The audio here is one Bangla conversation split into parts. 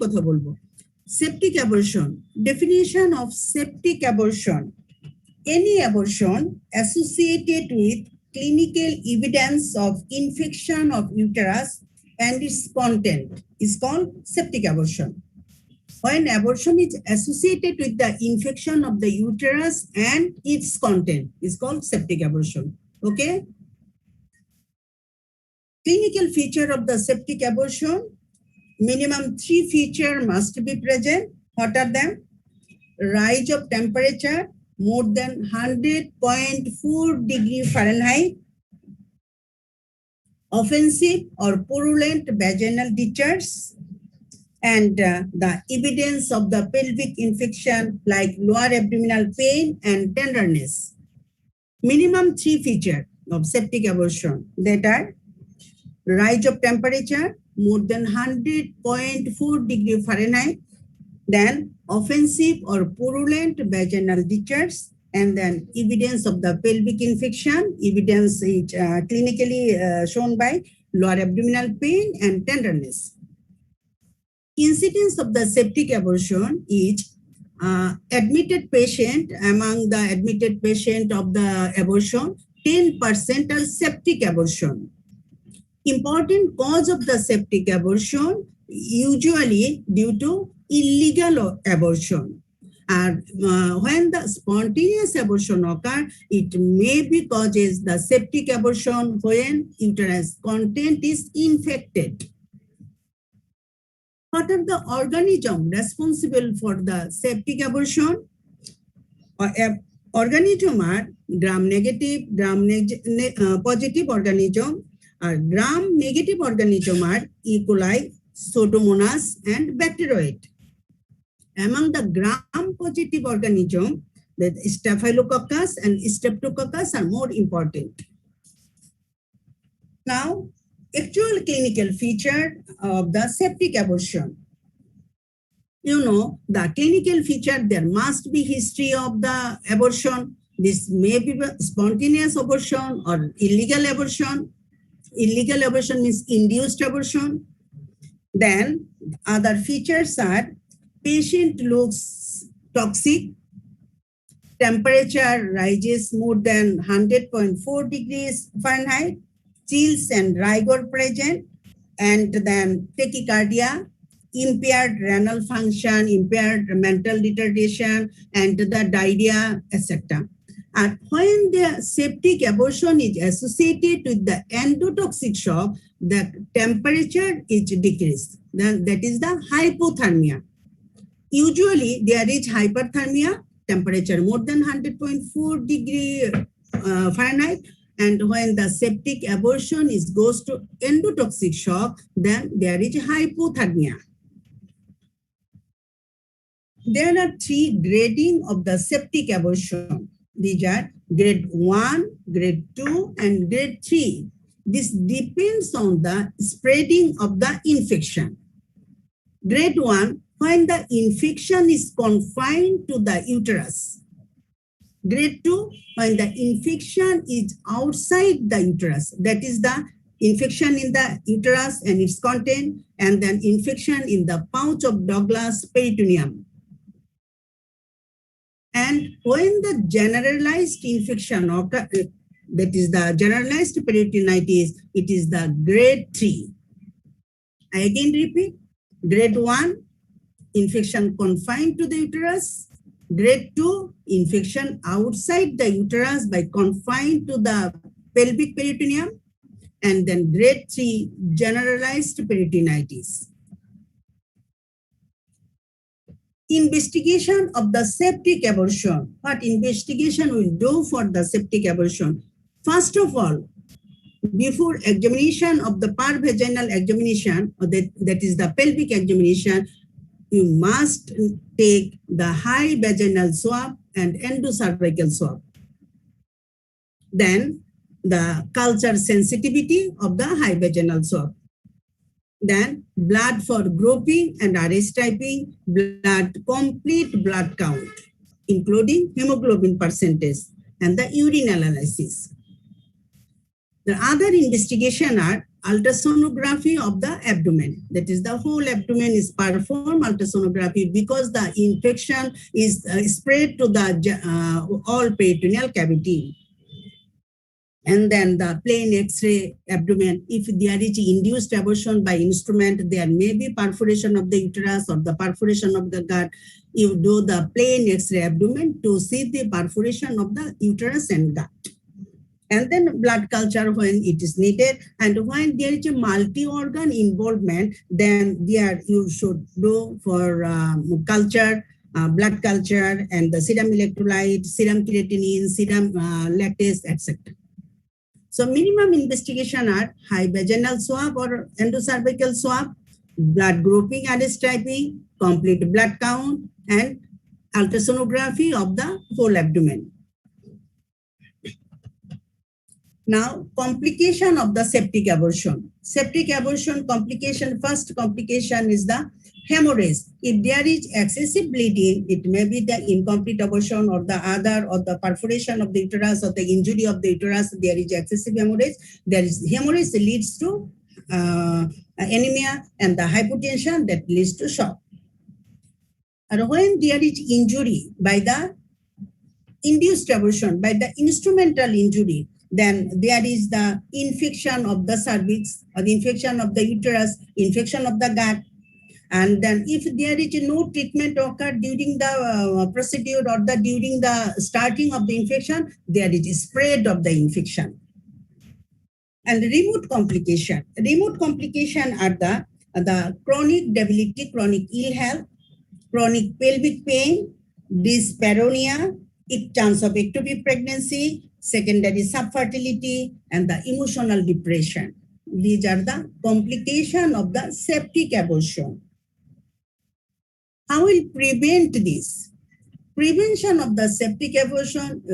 কথা বলবো। Septic abortion. Definition of septic abortion. Any abortion associated with clinical evidence of infection of uterus and its content is called septic abortion. When abortion is associated with the infection of the uterus and its content is called septic abortion. Okay? Clinical feature of the septic abortion. Minimum 3 features must be present. What are them? Rise of temperature more than 100.4 degree Fahrenheit, offensive or purulent vaginal discharge, and the evidence of the pelvic infection like lower abdominal pain and tenderness. Minimum 3 features of septic abortion that are rise of temperature more than 100.4 degree Fahrenheit, then offensive or purulent vaginal discharge, and then evidence of the pelvic infection. Evidence is clinically shown by lower abdominal pain and tenderness. Incidence of the septic abortion is admitted patient. Among the admitted patient of the abortion, 10% are septic abortion. Important cause of the septic abortion usually due to illegal abortion. And when the spontaneous abortion occurs, it may be causes the septic abortion when uterus content is infected. What are the organisms responsible for the septic abortion? Organisms are gram-negative, gram-positive organism. Gram-negative organisms are E. coli, Pseudomonas, and Bacteroid. Among the gram-positive organisms, the Staphylococcus and Streptococcus are more important. Now, actual clinical feature of the septic abortion. You know, the clinical feature, there must be history of the abortion. This may be spontaneous abortion or illegal abortion. Illegal abortion means induced abortion. Then other features are patient looks toxic, temperature rises more than 100.4 degrees Fahrenheit, chills and rigor present, and then tachycardia, impaired renal function, impaired mental retardation, and the diarrhea, etc. And when the septic abortion is associated with the endotoxic shock, the temperature is decreased. Then that is the hypothermia. Usually there is hyperthermia, temperature more than 100.4 degree Fahrenheit. And when the septic abortion goes to endotoxic shock, then there is hypothermia. There are 3 grading of the septic abortion. These are grade 1, grade 2, and grade 3. This depends on the spreading of the infection. Grade 1, when the infection is confined to the uterus. Grade 2, when the infection is outside the uterus. That is the infection in the uterus and its content, and then infection in the pouch of Douglas peritoneum. And when the generalized infection occurs, that is the generalized peritonitis, it is the grade 3. I again repeat, grade 1, infection confined to the uterus. Grade 2, infection outside the uterus by confined to the pelvic peritoneum. And then grade 3, generalized peritonitis. Investigation of the septic abortion. What investigation will do for the septic abortion? First of all, before examination of the parvaginal examination, or that is the pelvic examination, you must take the high vaginal swab and endocervical swab. Then the culture sensitivity of the high vaginal swab. Then blood for grouping and RS typing, complete blood count, including hemoglobin percentage and the urine analysis. The other investigation are ultrasonography of the abdomen. That is, the whole abdomen is performed ultrasonography because the infection is spread to the all peritoneal cavity. And then the plain X-ray abdomen, if there is induced abortion by instrument, there may be perforation of the uterus or the perforation of the gut. You do the plain X-ray abdomen to see the perforation of the uterus and gut. And then blood culture when it is needed. And when there is a multi-organ involvement, then there you should do for culture, blood culture, and the serum electrolyte, serum creatinine, serum lactase, etc. So minimum investigation are high vaginal swab or endocervical swab, blood grouping and striping, complete blood count, and ultrasonography of the whole abdomen. Now, complication of the septic abortion. Septic abortion complication, first complication is the hemorrhage. If there is excessive bleeding, it may be the incomplete abortion or the other, or the perforation of the uterus or the injury of the uterus, there is excessive hemorrhage. There is hemorrhage leads to anemia, and the hypotension that leads to shock. And when there is injury by the induced abortion, by the instrumental injury, then there is the infection of the cervix or the infection of the uterus, infection of the gut. And then if there is no treatment occurred during the procedure or during the starting of the infection, there is spread of the infection. And remote complication. Remote complication are the chronic debility, chronic ill health, chronic pelvic pain, dyspareunia, chance of ectopic pregnancy, secondary subfertility, and the emotional depression. These are the complications of the septic abortion. How will prevent this? Prevention of the septic abortion,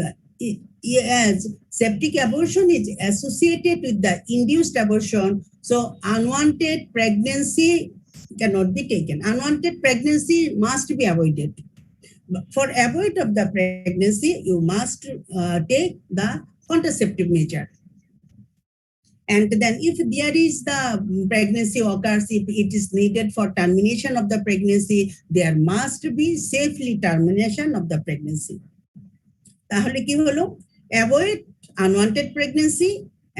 as septic abortion is associated with the induced abortion, so unwanted pregnancy cannot be taken. Unwanted pregnancy must be avoided. For avoid of the pregnancy, you must take the contraceptive measure. And then if there is the pregnancy occurs, if it is needed for termination of the pregnancy, there must be safely termination of the pregnancy. তাহলে কি হলো? Avoid unwanted pregnancy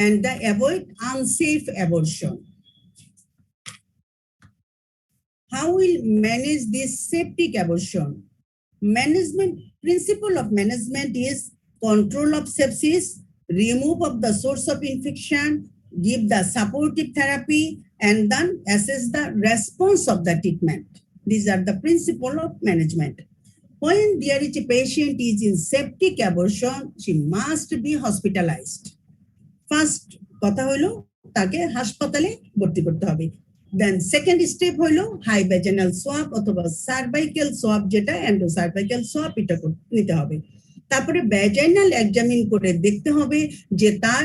and the avoid unsafe abortion. How will manage this septic abortion? Management, principle of management is control of sepsis, remove of the source of infection, give the supportive therapy, and then assess the response of the treatment. These are the principle of management. When there is a patient is in septic abortion, she must be hospitalized. First, কথা হলো তাকে হাসপাতালে ভর্তি করতে হবে। Then second step হলো high vaginal swab অথবা cervical swab, যেটা endocervical swab, এটা নিতে হবে। তারপরে vaginal examine করে দেখতে হবে যে তার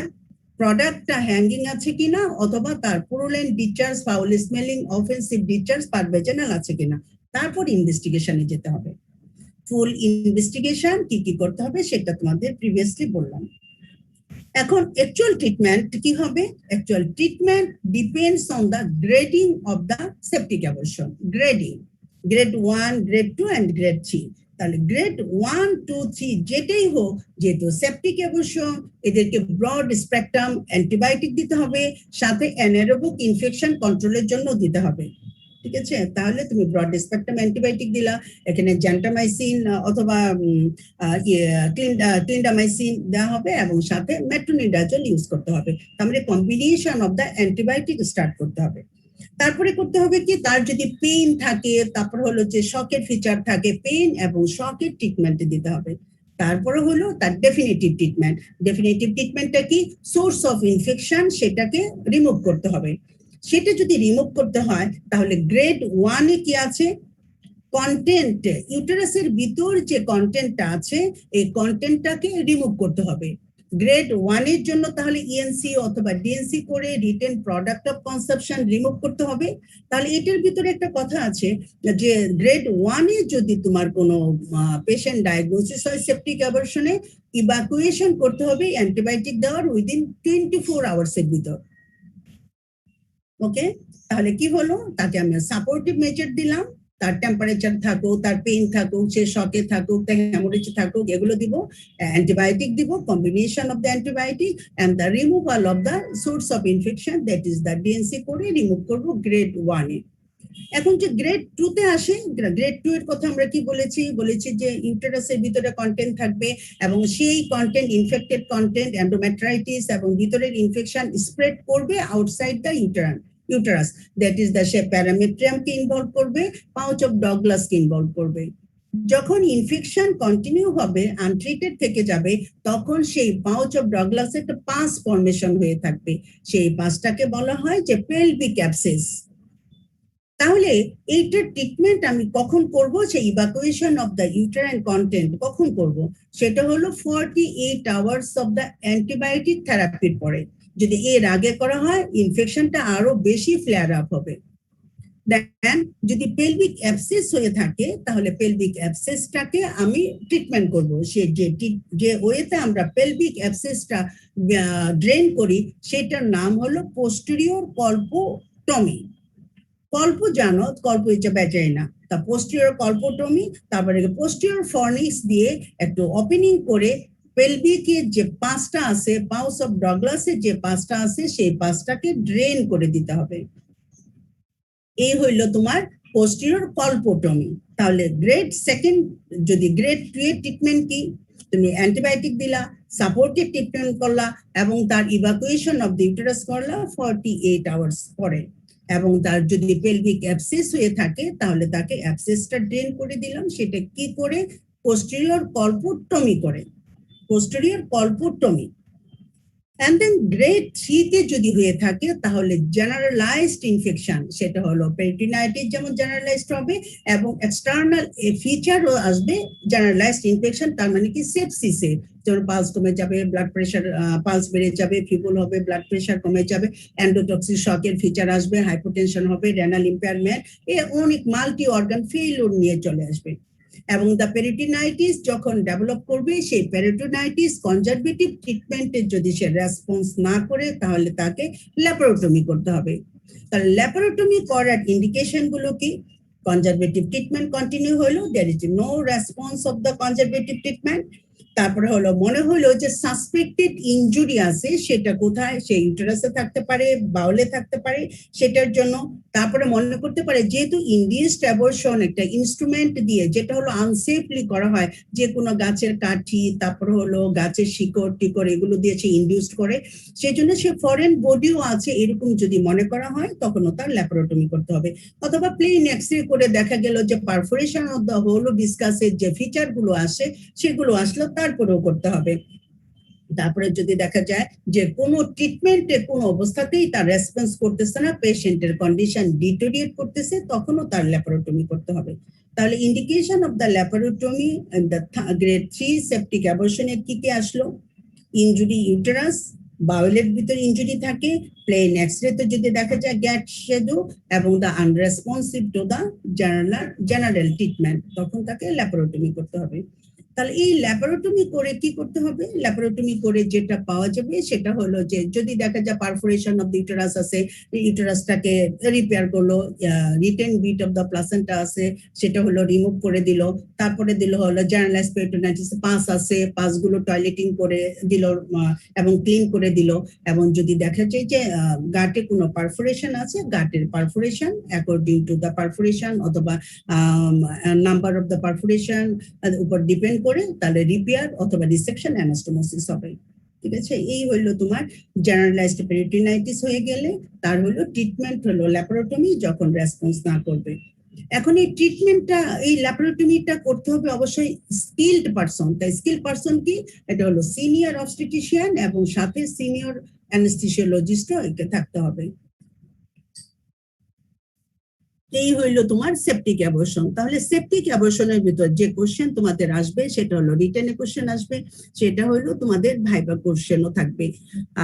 প্রোডাক্টটা হ্যাঙ্গিং আছে কিনা, অথবা তার purulent discharge, foul smelling, offensive discharge per vaginal আছে কিনা। তারপর ইনভেস্টিগেশনে যেতে হবে। ফুল ইনভেস্টিগেশন কি কি করতে হবে সেটা তোমাদের প্রিভিয়াসলি বললাম। এখন অ্যাকচুয়াল ট্রিটমেন্ট কি হবে? Actual treatment depends on the grading of the septic abortion. Grading, grade 1, grade 2 and grade 3। তাহলে গ্রেড 1, 2, 3 যেটাই হোক, যেহেতু সেপটিক অ্যাবর্শন, এদেরকে ব্রড স্পেকট্রাম অ্যান্টিবায়োটিক দিতে হবে, সাথে অ্যানারোবিক ইনফেকশন কন্ট্রোলের জন্য দিতে হবে। ঠিক আছে? তাহলে তুমি ব্রড স্পেকট্রাম অ্যান্টিবায়োটিক দিলা, এখানে জ্যান্টামাইসিন অথবা ক্লিন্ডামাইসিন দেওয়া হবে, এবং সাথে মেট্রোনিডাজল ইউজ করতে হবে। তাহলে combination of the antibiotic start করতে হবে। তারপরে করতে হবে কি, তার যদি পেইন থাকে, তারপর হলো যে শকের ফিচার থাকে, পেইন এবং শকের ট্রিটমেন্ট দিতে হবে। তারপরে হলো তার ডেফিনিটিভ ট্রিটমেন্ট। ডেফিনিটিভ ট্রিটমেন্টটা কি? সোর্স অফ ইনফেকশন, সেটাকে রিমুভ করতে হবে। সেটা যদি রিমুভ করতে হয়, তাহলে গ্রেড 1 এ কি আছে? কন্টেন্ট, ইউটেরাসের ভিতর যে কন্টেন্টটা আছে, এই কন্টেন্টটাকে রিমুভ করতে হবে। গ্রেড 1 এর জন্য তাহলে ইএনসি অথবা ডিএনসি করে written product of consumption remove করতে হবে। তাহলে এটার ভিতরে একটা কথা আছে যে গ্রেড 1 এ যদি তোমার কোনো পেশেন্ট ডায়াগনোসিস হয় সেপটিক অ্যাবর্শনে, ইভাকুয়েশন করতে হবে অ্যান্টিবায়োটিক দেওয়ার উইদিন 24 আওয়ার্সের ভিতর। ওকে, তাহলে কি হলো, তাকে আমি সাপোর্টিভ মেজার দিলাম, তার টেম্পারেচার থাকুক, তার পেইন থাকুক, সে শকে থাকুক, তার হ্যামোরেজ থাকুক, এগুলো দিব, অ্যান্টিবায়োটিক দিব, combination of the antibiotic and the removal of the source of infection, that is the DNC করে রিমুভ করবো গ্রেড 1 এ। এখন যে গ্রেড 2 তে আসে, গ্রেড 2 এর কথা আমরা কি বলেছি যে ইউটেরাসের ভিতরে কন্টেন্ট থাকবে এবং সেই কন্টেন্ট ইনফেক্টেড কন্টেন্ট এন্ডোমেট্রাইটিস এবং ভিতরের ইনফেকশন স্প্রেড করবে outside the uterus, that is the say প্যারামেট্রিয়ামকে ইনভলভ করবে, পাউচ অফ ডগলাসকে ইনভলভ করবে। যখন ইনফেকশন কন্টিনিউ হবে, আনট্রিটেড থেকে যাবে, তখন সেই পাউচ অফ ডগলাসে একটা পাস ফর্মেশন হয়ে থাকবে, সেই পাসটাকে বলা হয় যে পেলভিক অ্যাবসেস। তাহলে এইটার ট্রিটমেন্ট আমি কখন করব, সেই evacuation of the uterine content কখন করব, সেটা হলো 48 আওয়ার্স অফ দ্য অ্যান্টিবায়োটিক থেরাপির পরে। যদি এর আগে করা হয়, ইনফেকশনটা আরো বেশি ফ্লেয়ার আপ হবে। দেন যদি পেলভিক অ্যাবসেস হয়ে থাকে, তাহলে পেলভিক অ্যাবসেসটাকে আমি ট্রিটমেন্ট করব। সে যে ওয়েতে আমরা পেলভিক অ্যাবসেসটা ড্রেন করি, সেটার নাম হলো পোস্টেরিয়র কল্পোটমি। কল্প জানো, কল্প হচ্ছে ভ্যাজাইনা, তা পোস্টেরিয়র কল্পোটমি, তারপরে পোস্টেরিয়র ফর্নিক্স দিয়ে একটু ওপেনিং করে পেলভিকের যে পাঁচটা আছে, পাউচ অফ ডগলাসের যে পাঁচটা আছে, সেই পাঁচটাকে ড্রেন করে দিতে হবে। এই হইল তোমার পোস্টেরিয়র কল্পোটমি। তাহলে গ্রেড 2, যদি গ্রেড 2 এর ট্রিটমেন্ট কি, তুমি অ্যান্টিবায়োটিক দিলা, সাপোর্টিভ ট্রিটমেন্ট করলা এবং তার ইভাকুয়েশন অফ দ্য ইউটেরাস করলা 48 আওয়ার্স পরে। এবং তার যদি পেলভিক অ্যাবসেস হয়ে থাকে, তাহলে তাকে অ্যাবসেসটা ড্রেন করে দিলাম। সেটা কি করে? পোস্টেরিয়র কল্পোটমি করে, পোস্টেরিয়র কল্পোটমি। And then grade 3 তে যদি হয়ে থাকে, তাহলে জেনারেলাইজড ইনফেকশন, সেটা হলো পেরিটোনাইটিস যেমন জেনারেলাইজড হবে এবং এক্সটার্নাল ফিচারও আসবে জেনারেলাইজড ইনফেকশন। তার মানে কি সেপসিসে, যেমন পালস কমে যাবে, ব্লাড প্রেশার, পালস বেড়ে যাবে, ফিবল হবে, ব্লাড প্রেশার কমে যাবে, এন্ডোটক্সিক শকের ফিচার আসবে, হাইপোটেনশন হবে, রেনাল ইম্পেয়ারমেন্ট, এ অনেক মাল্টি অর্গান ফেইলিউর নিয়ে চলে আসবে। এবং দ্য পেরিটোনাইটিস যখন ডেভেলপ করবে, সেই পেরিটোনাইটিস কনজারভেটিভ ট্রিটমেন্টে যদি সে রেসপন্স না করে, তাহলে তাকে ল্যাপারোটমি করতে হবে। তাহলে ল্যাপারোটমি করার ইন্ডিকেশন গুলো কি? কনজারভেটিভ ট্রিটমেন্ট কন্টিনিউ হলো, there is no response of the conservative treatment. তারপরে হলো মনে হলো যে সাসপেক্টেড ইনজুরি আছে, সেটা কোথায়? সেই ইউটেরাসে থাকতে পারে, বাউলে থাকতে পারে, সেটার জন্য। তারপরে মনে করতে পারে যেহেতু ইনডিউসড অ্যাবর্শন একটা ইনস্ট্রুমেন্ট দিয়ে, যেটা হলো আনসেফলি করা হয়, যে কোনো গাছের কাঠি, তারপরে হলো গাছের শিকড় টিকড়, এগুলো দিয়ে সে ইনডিউসড করে, সেই জন্য সে ফরেন বডিও আছে, এরকম যদি মনে করা হয়, তখনও তার ল্যাপারোটমি করতে হবে। অথবা প্লেন এক্সরে করে দেখা গেল যে পারফোরেশন অফ দ্য হোল ডিসকাসের যে ফিচার গুলো আসে, সেগুলো আসলে তারপরেও করতে হবে। তারপরে যদি দেখা যায় যে কোনো ট্রিটমেন্টে কোনো অবস্থাতেই তার রেসপন্স করতেছে না, পেশেন্টের কন্ডিশন ডিটোরিয়েট করতেছে, তখনও তার ল্যাপারোটমি করতে হবে। তাহলে indication of the laparotomy grade 3 septic অ্যাবর্শনের কি কি আসলো? ইনজুরি ইউটেরাস, বাউলের ভিতরে ইনজুরি থাকে, প্লেন এক্সরে তে যদি দেখা যায় গ্যাট শেডো এবং the unresponsive to the general treatment, তখন তাকে ল্যাপারোটমি করতে হবে। তাহলে এই ল্যাপারোটমি করে কি করতে হবে? ল্যাপারোটমি করে যেটা পাওয়া যাবে, সেটা হলো যে যদি দেখা যায় পারফোরেশন অফ দ্য ইউটেরাস আছে, ইউটেরাসটাকে রিপেয়ার করলো, retained bit of the placenta আছে, সেটা হলো রিমুভ করে দিল। তারপরে দিল হলো জেনারেলাইজড পেরিটোনাইটিস, পাস আছে, পাসগুলো টয়লেটিং করে দিল এবং ক্লিন করে দিল। এবং যদি দেখা যায় যে গাটে কোনো পারফোরেশন আছে, গাটের perforation according to the perforation অথবা নাম্বার অফ দ্য পারফোরেশন উপর ডিপেন্ড করে, তাহলে রিপেয়ার অথবা রিসেকশন অ্যানাস্টোমোসিস হবে। ঠিক আছে, এই হলো তোমার জেনারেলাইজড পেরিটোনাইটিস হয়ে গেলে তার হলো ট্রিটমেন্ট হলো ল্যাপারোটমি, যখন রেসপন্স না করবে। এখন এই ট্রিটমেন্টটা, এই ল্যাপারোটমিটা করতে হবে অবশ্যই স্কিলড পারসন। তাই স্কিল পারসন কি? এটা হলো সিনিয়র অবস্টেট্রিশিয়ান এবং সাথে সিনিয়র অ্যানেস্থেসিওলজিস্টও একে থাকতে হবে। এই হইলো তোমার সেপটিক অ্যাবর্শন। তাহলে সেপটিক অ্যাবর্শনের ভিতর যে কোশ্চেন তোমাদের আসবে, সেটা হলো রিটেনে কোশ্চেন আসবে, সেটা হলো তোমাদের ভাইবা কোশ্চেনও থাকবে।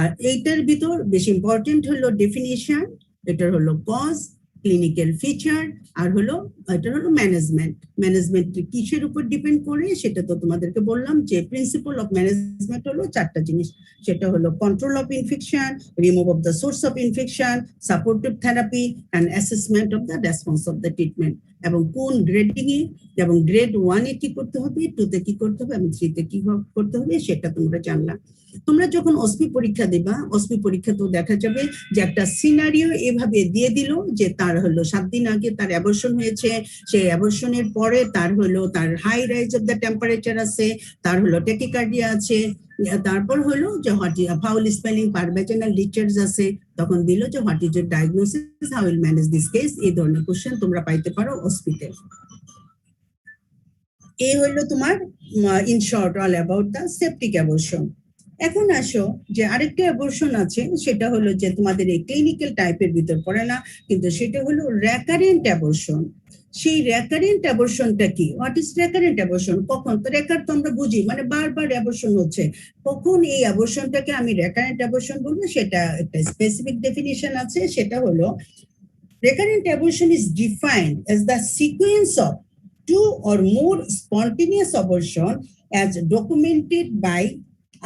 আর এইটার ভিতর বেশি ইম্পর্টেন্ট হলো ডেফিনিশন, এটা হলো কজ, ক্লিনিক্যাল ফিচার, আর হলো এটা হলো ম্যানেজমেন্ট কিসের উপর ডিপেন্ড করে সেটা তো তোমাদেরকে বললাম যে প্রিন্সিপাল অফ ম্যানেজমেন্ট হলো 4টা জিনিস, সেটা হলো control of infection, remove of the source of infection, supportive therapy and assessment of the response of the treatment. এবং কোন গ্রেডিং এ এবং গ্রেড 1 এ কি করতে হবে, 2 তে কি করতে হবে এবং 3 তে কি করতে হবে সেটা তোমরা জানলা। তোমরা যখন অসপি পরীক্ষা দেবা, অসপি পরীক্ষা তো দেখা যাবে যে একটা সিনারিও এভাবে দিয়ে দিল যে তার হলো 7 দিন আগে তার অ্যাবর্শন হয়েছে, সেই অ্যাবর্শনের পরে তার হলো তার high rise of the temperature আছে, তার হলো টেকিকার্ডিয়া আছে, তারপর হলো যে ফাউল স্পেলিং পারভেজনাল ডিসচার্জ আছে, তখন দিল যে what is your diagnosis, how will manage this case. এই ধরনের কোশ্চেন তোমরা পাইতে পারো অসপিতে। এই হলো তোমার in short all about the septic abortion. এখন আসো যে আরেকটা অ্যাবর্শন আছে, সেটা হলো যে তোমাদের এই ক্লিনিক্যাল টাইপের ভিতর পড়ে না, কিন্তু সেটা হলো রেকারেন্ট অ্যাবর্শন। সেই রেকারেন্ট অ্যাবর্শনটা কি? What is recurrent abortion? কখন তো রেকার তো আমরা বুঝি মানে বারবার অ্যাবর্শন হচ্ছে, কখন এই অ্যাবর্শনটাকে আমি রেকারেন্ট অ্যাবর্শন বলবো সেটা একটা স্পেসিফিক ডেফিনিশন আছে, সেটা হলো recurrent abortion is defined as the sequence of 2 or more spontaneous abortion as documented by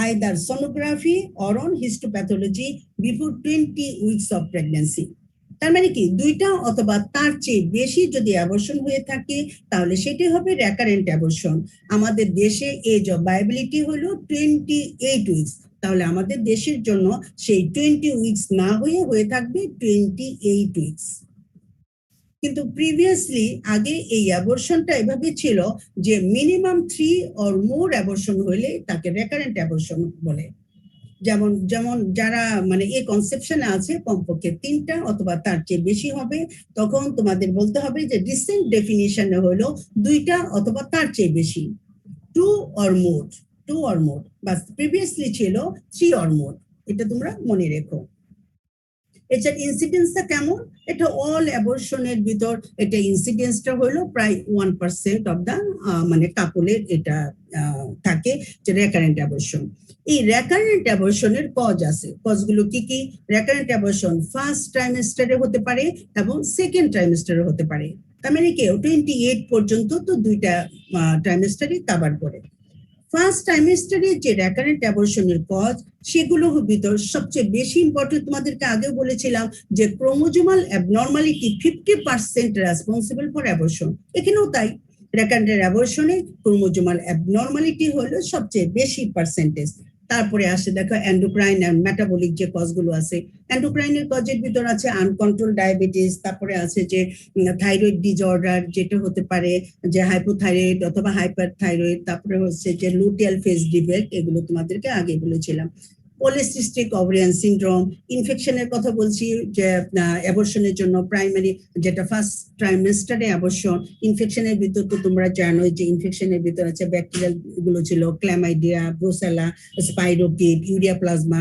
either sonography or on histopathology before 20 weeks of pregnancy. তার মানে কি, 2টা অথবা তার চেয়ে বেশি যদি অ্যাবর্শন হয়ে থাকে তাহলে সেটাই হবে রেকারেন্ট অ্যাবর্শন। আমাদের দেশে এজ অফ ভায়াবিলিটি হলো 28 উইকস, তাহলে আমাদের দেশের জন্য সেই 20 উইকস না হয়ে থাকবে 28 উইকস। কিন্তু প্রিভিয়াসলি আগে এই অ্যাবর্শনটা এভাবে ছিল যে মিনিমাম 3 অর মোর অ্যাবর্শন হলে তাকে রেকারেন্ট অ্যাবর্শন বলে। যেমন যেমন যারা মানে এই কনসেপশনে আছে কমপক্ষে 3টা অথবা তার চেয়ে বেশি হবে, তখন তোমাদের বলতে হবে যে রিসেন্ট ডেফিনিশনে হলো 2টা অথবা তার চেয়ে বেশি, 2 অর মোর, বাস প্রিভিয়াসলি ছিল 3 অর মোর। এটা তোমরা মনে রেখো। এটার ইনসিডেন্সটা কেমন? এটা অল অ্যাবর্শনের ভিতর এটা ইনসিডেন্সটা হলো প্রায় 1% অফ দা মানে কাপলের এটা থাকে যে রেকারেন্ট অ্যাবর্শন। এই রেকারেন্ট অ্যাবর্শনের কজ আছে, কজগুলো কি কি? রেকারেন্ট অ্যাবর্শন ফার্স্ট ট্রাইমেস্টারে হতে পারে এবং সেকেন্ড ট্রাইমেস্টারে হতে পারে। তার মানে কি 28 পর্যন্ত তো 2টা ট্রাইমেস্টারই কভার করে। ফার্স্ট ট্রাইমেস্টারে যে রেকারেন্ট অ্যাবর্শনের কজ সেগুলো ভিতর সবচেয়ে বেশি ইম্পর্টেন্ট, তোমাদেরকে আগেও বলেছিলাম যে chromosomal abnormality 50% responsible for abortion, এখানেও তাই। রেকারেন্ট অ্যাবর্শনে ক্রোমোজোমাল অ্যাবনর্মালিটি হলো সবচেয়ে বেশি পার্সেন্টেজ। তারপরে আসে দেখো এন্ডোক্রাইন এন্ড মেটাবলিক যে কজগুলো আছে, এন্ডোক্রাইনের কজের ভিতর আছে আনকন্ট্রোল ডায়াবেটিস, তারপরে আছে যে থাইরয়েড ডিসঅর্ডার যেটা হতে পারে যে হাইপোথাইরয়েড অথবা হাইপার থাইরয়েড, তারপরে হচ্ছে যে লুটিয়াল ফেজ ডিফেক্ট, এগুলো তোমাদেরকে আগে বলেছিলাম। পলিসিস্টিক ওভারিয়ান সিনড্রোম, ইনফেকশনের কথা বলছি যে অ্যাবর্শনের জন্য প্রাইমারি যেটা ফার্স্ট ট্রাইমেস্টারে অ্যাবর্শন, ইনফেকশনের ভিতর তো তোমরা জানো যে ইনফেকশনের ভিতর আছে ব্যাকটেরিয়াল গুলো ছিল chlamydia, brucella, spirochete, ureaplasma,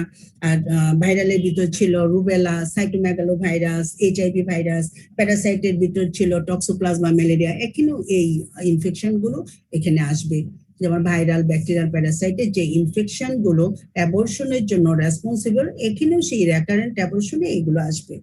আর ভাইরালের ভিতর ছিল rubella, cytomegalo virus, HIV virus, প্যারাসাইটের ভিতর ছিল টক্সোপ্লাজমা ম্যালেরিয়া। এখানেও এই ইনফেকশন গুলো এখানে আসবে, যেমন ভাইরাল, ব্যাকটেরিয়াল, প্যারাসাইটের যে ইনফেকশন গুলো অ্যাবর্শনের জন্য রেসপন্সিবল, এখানেও সেই রেকারেন্ট অ্যাবর্শনে এগুলো আসবে।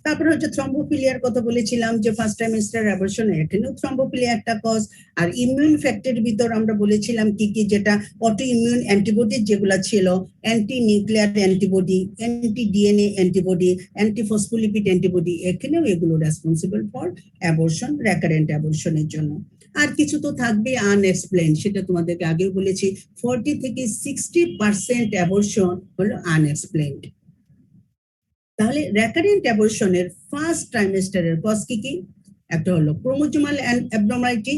তারপরে হচ্ছে থ্রম্বোফিলিয়ার কথা বলেছিলাম যে ফার্স্ট ট্রাইমেস্টার অ্যাবর্শন, এখানেও থ্রম্বোফিলিয়া একটা কজ। আর ইমিউন ফ্যাক্টরের ভিতর আমরা বলেছিলাম কি কি, যেটা অটো ইমিউন অ্যান্টিবডি যেগুলো ছিল, anti nuclear antibody, anti DNA antibody, anti phospholipid antibody, এখানেও এগুলো রেসপন্সিবল ফর অ্যাবর্শন, রেকারেন্ট অ্যাবর্শনের জন্য। আর কিছু তো থাকবে আনএক্সপ্লেইন, সেটা তোমাদেরকে আগেও বলেছি 40 থেকে 60% অ্যাবর্শন হলো আনএক্সপ্লেইনড। তাহলে রেকারেন্ট অ্যাবর্শনের ফার্স্ট ট্রাইমেস্টারের কজ কি কি? একটা হলো chromosomal abnormality,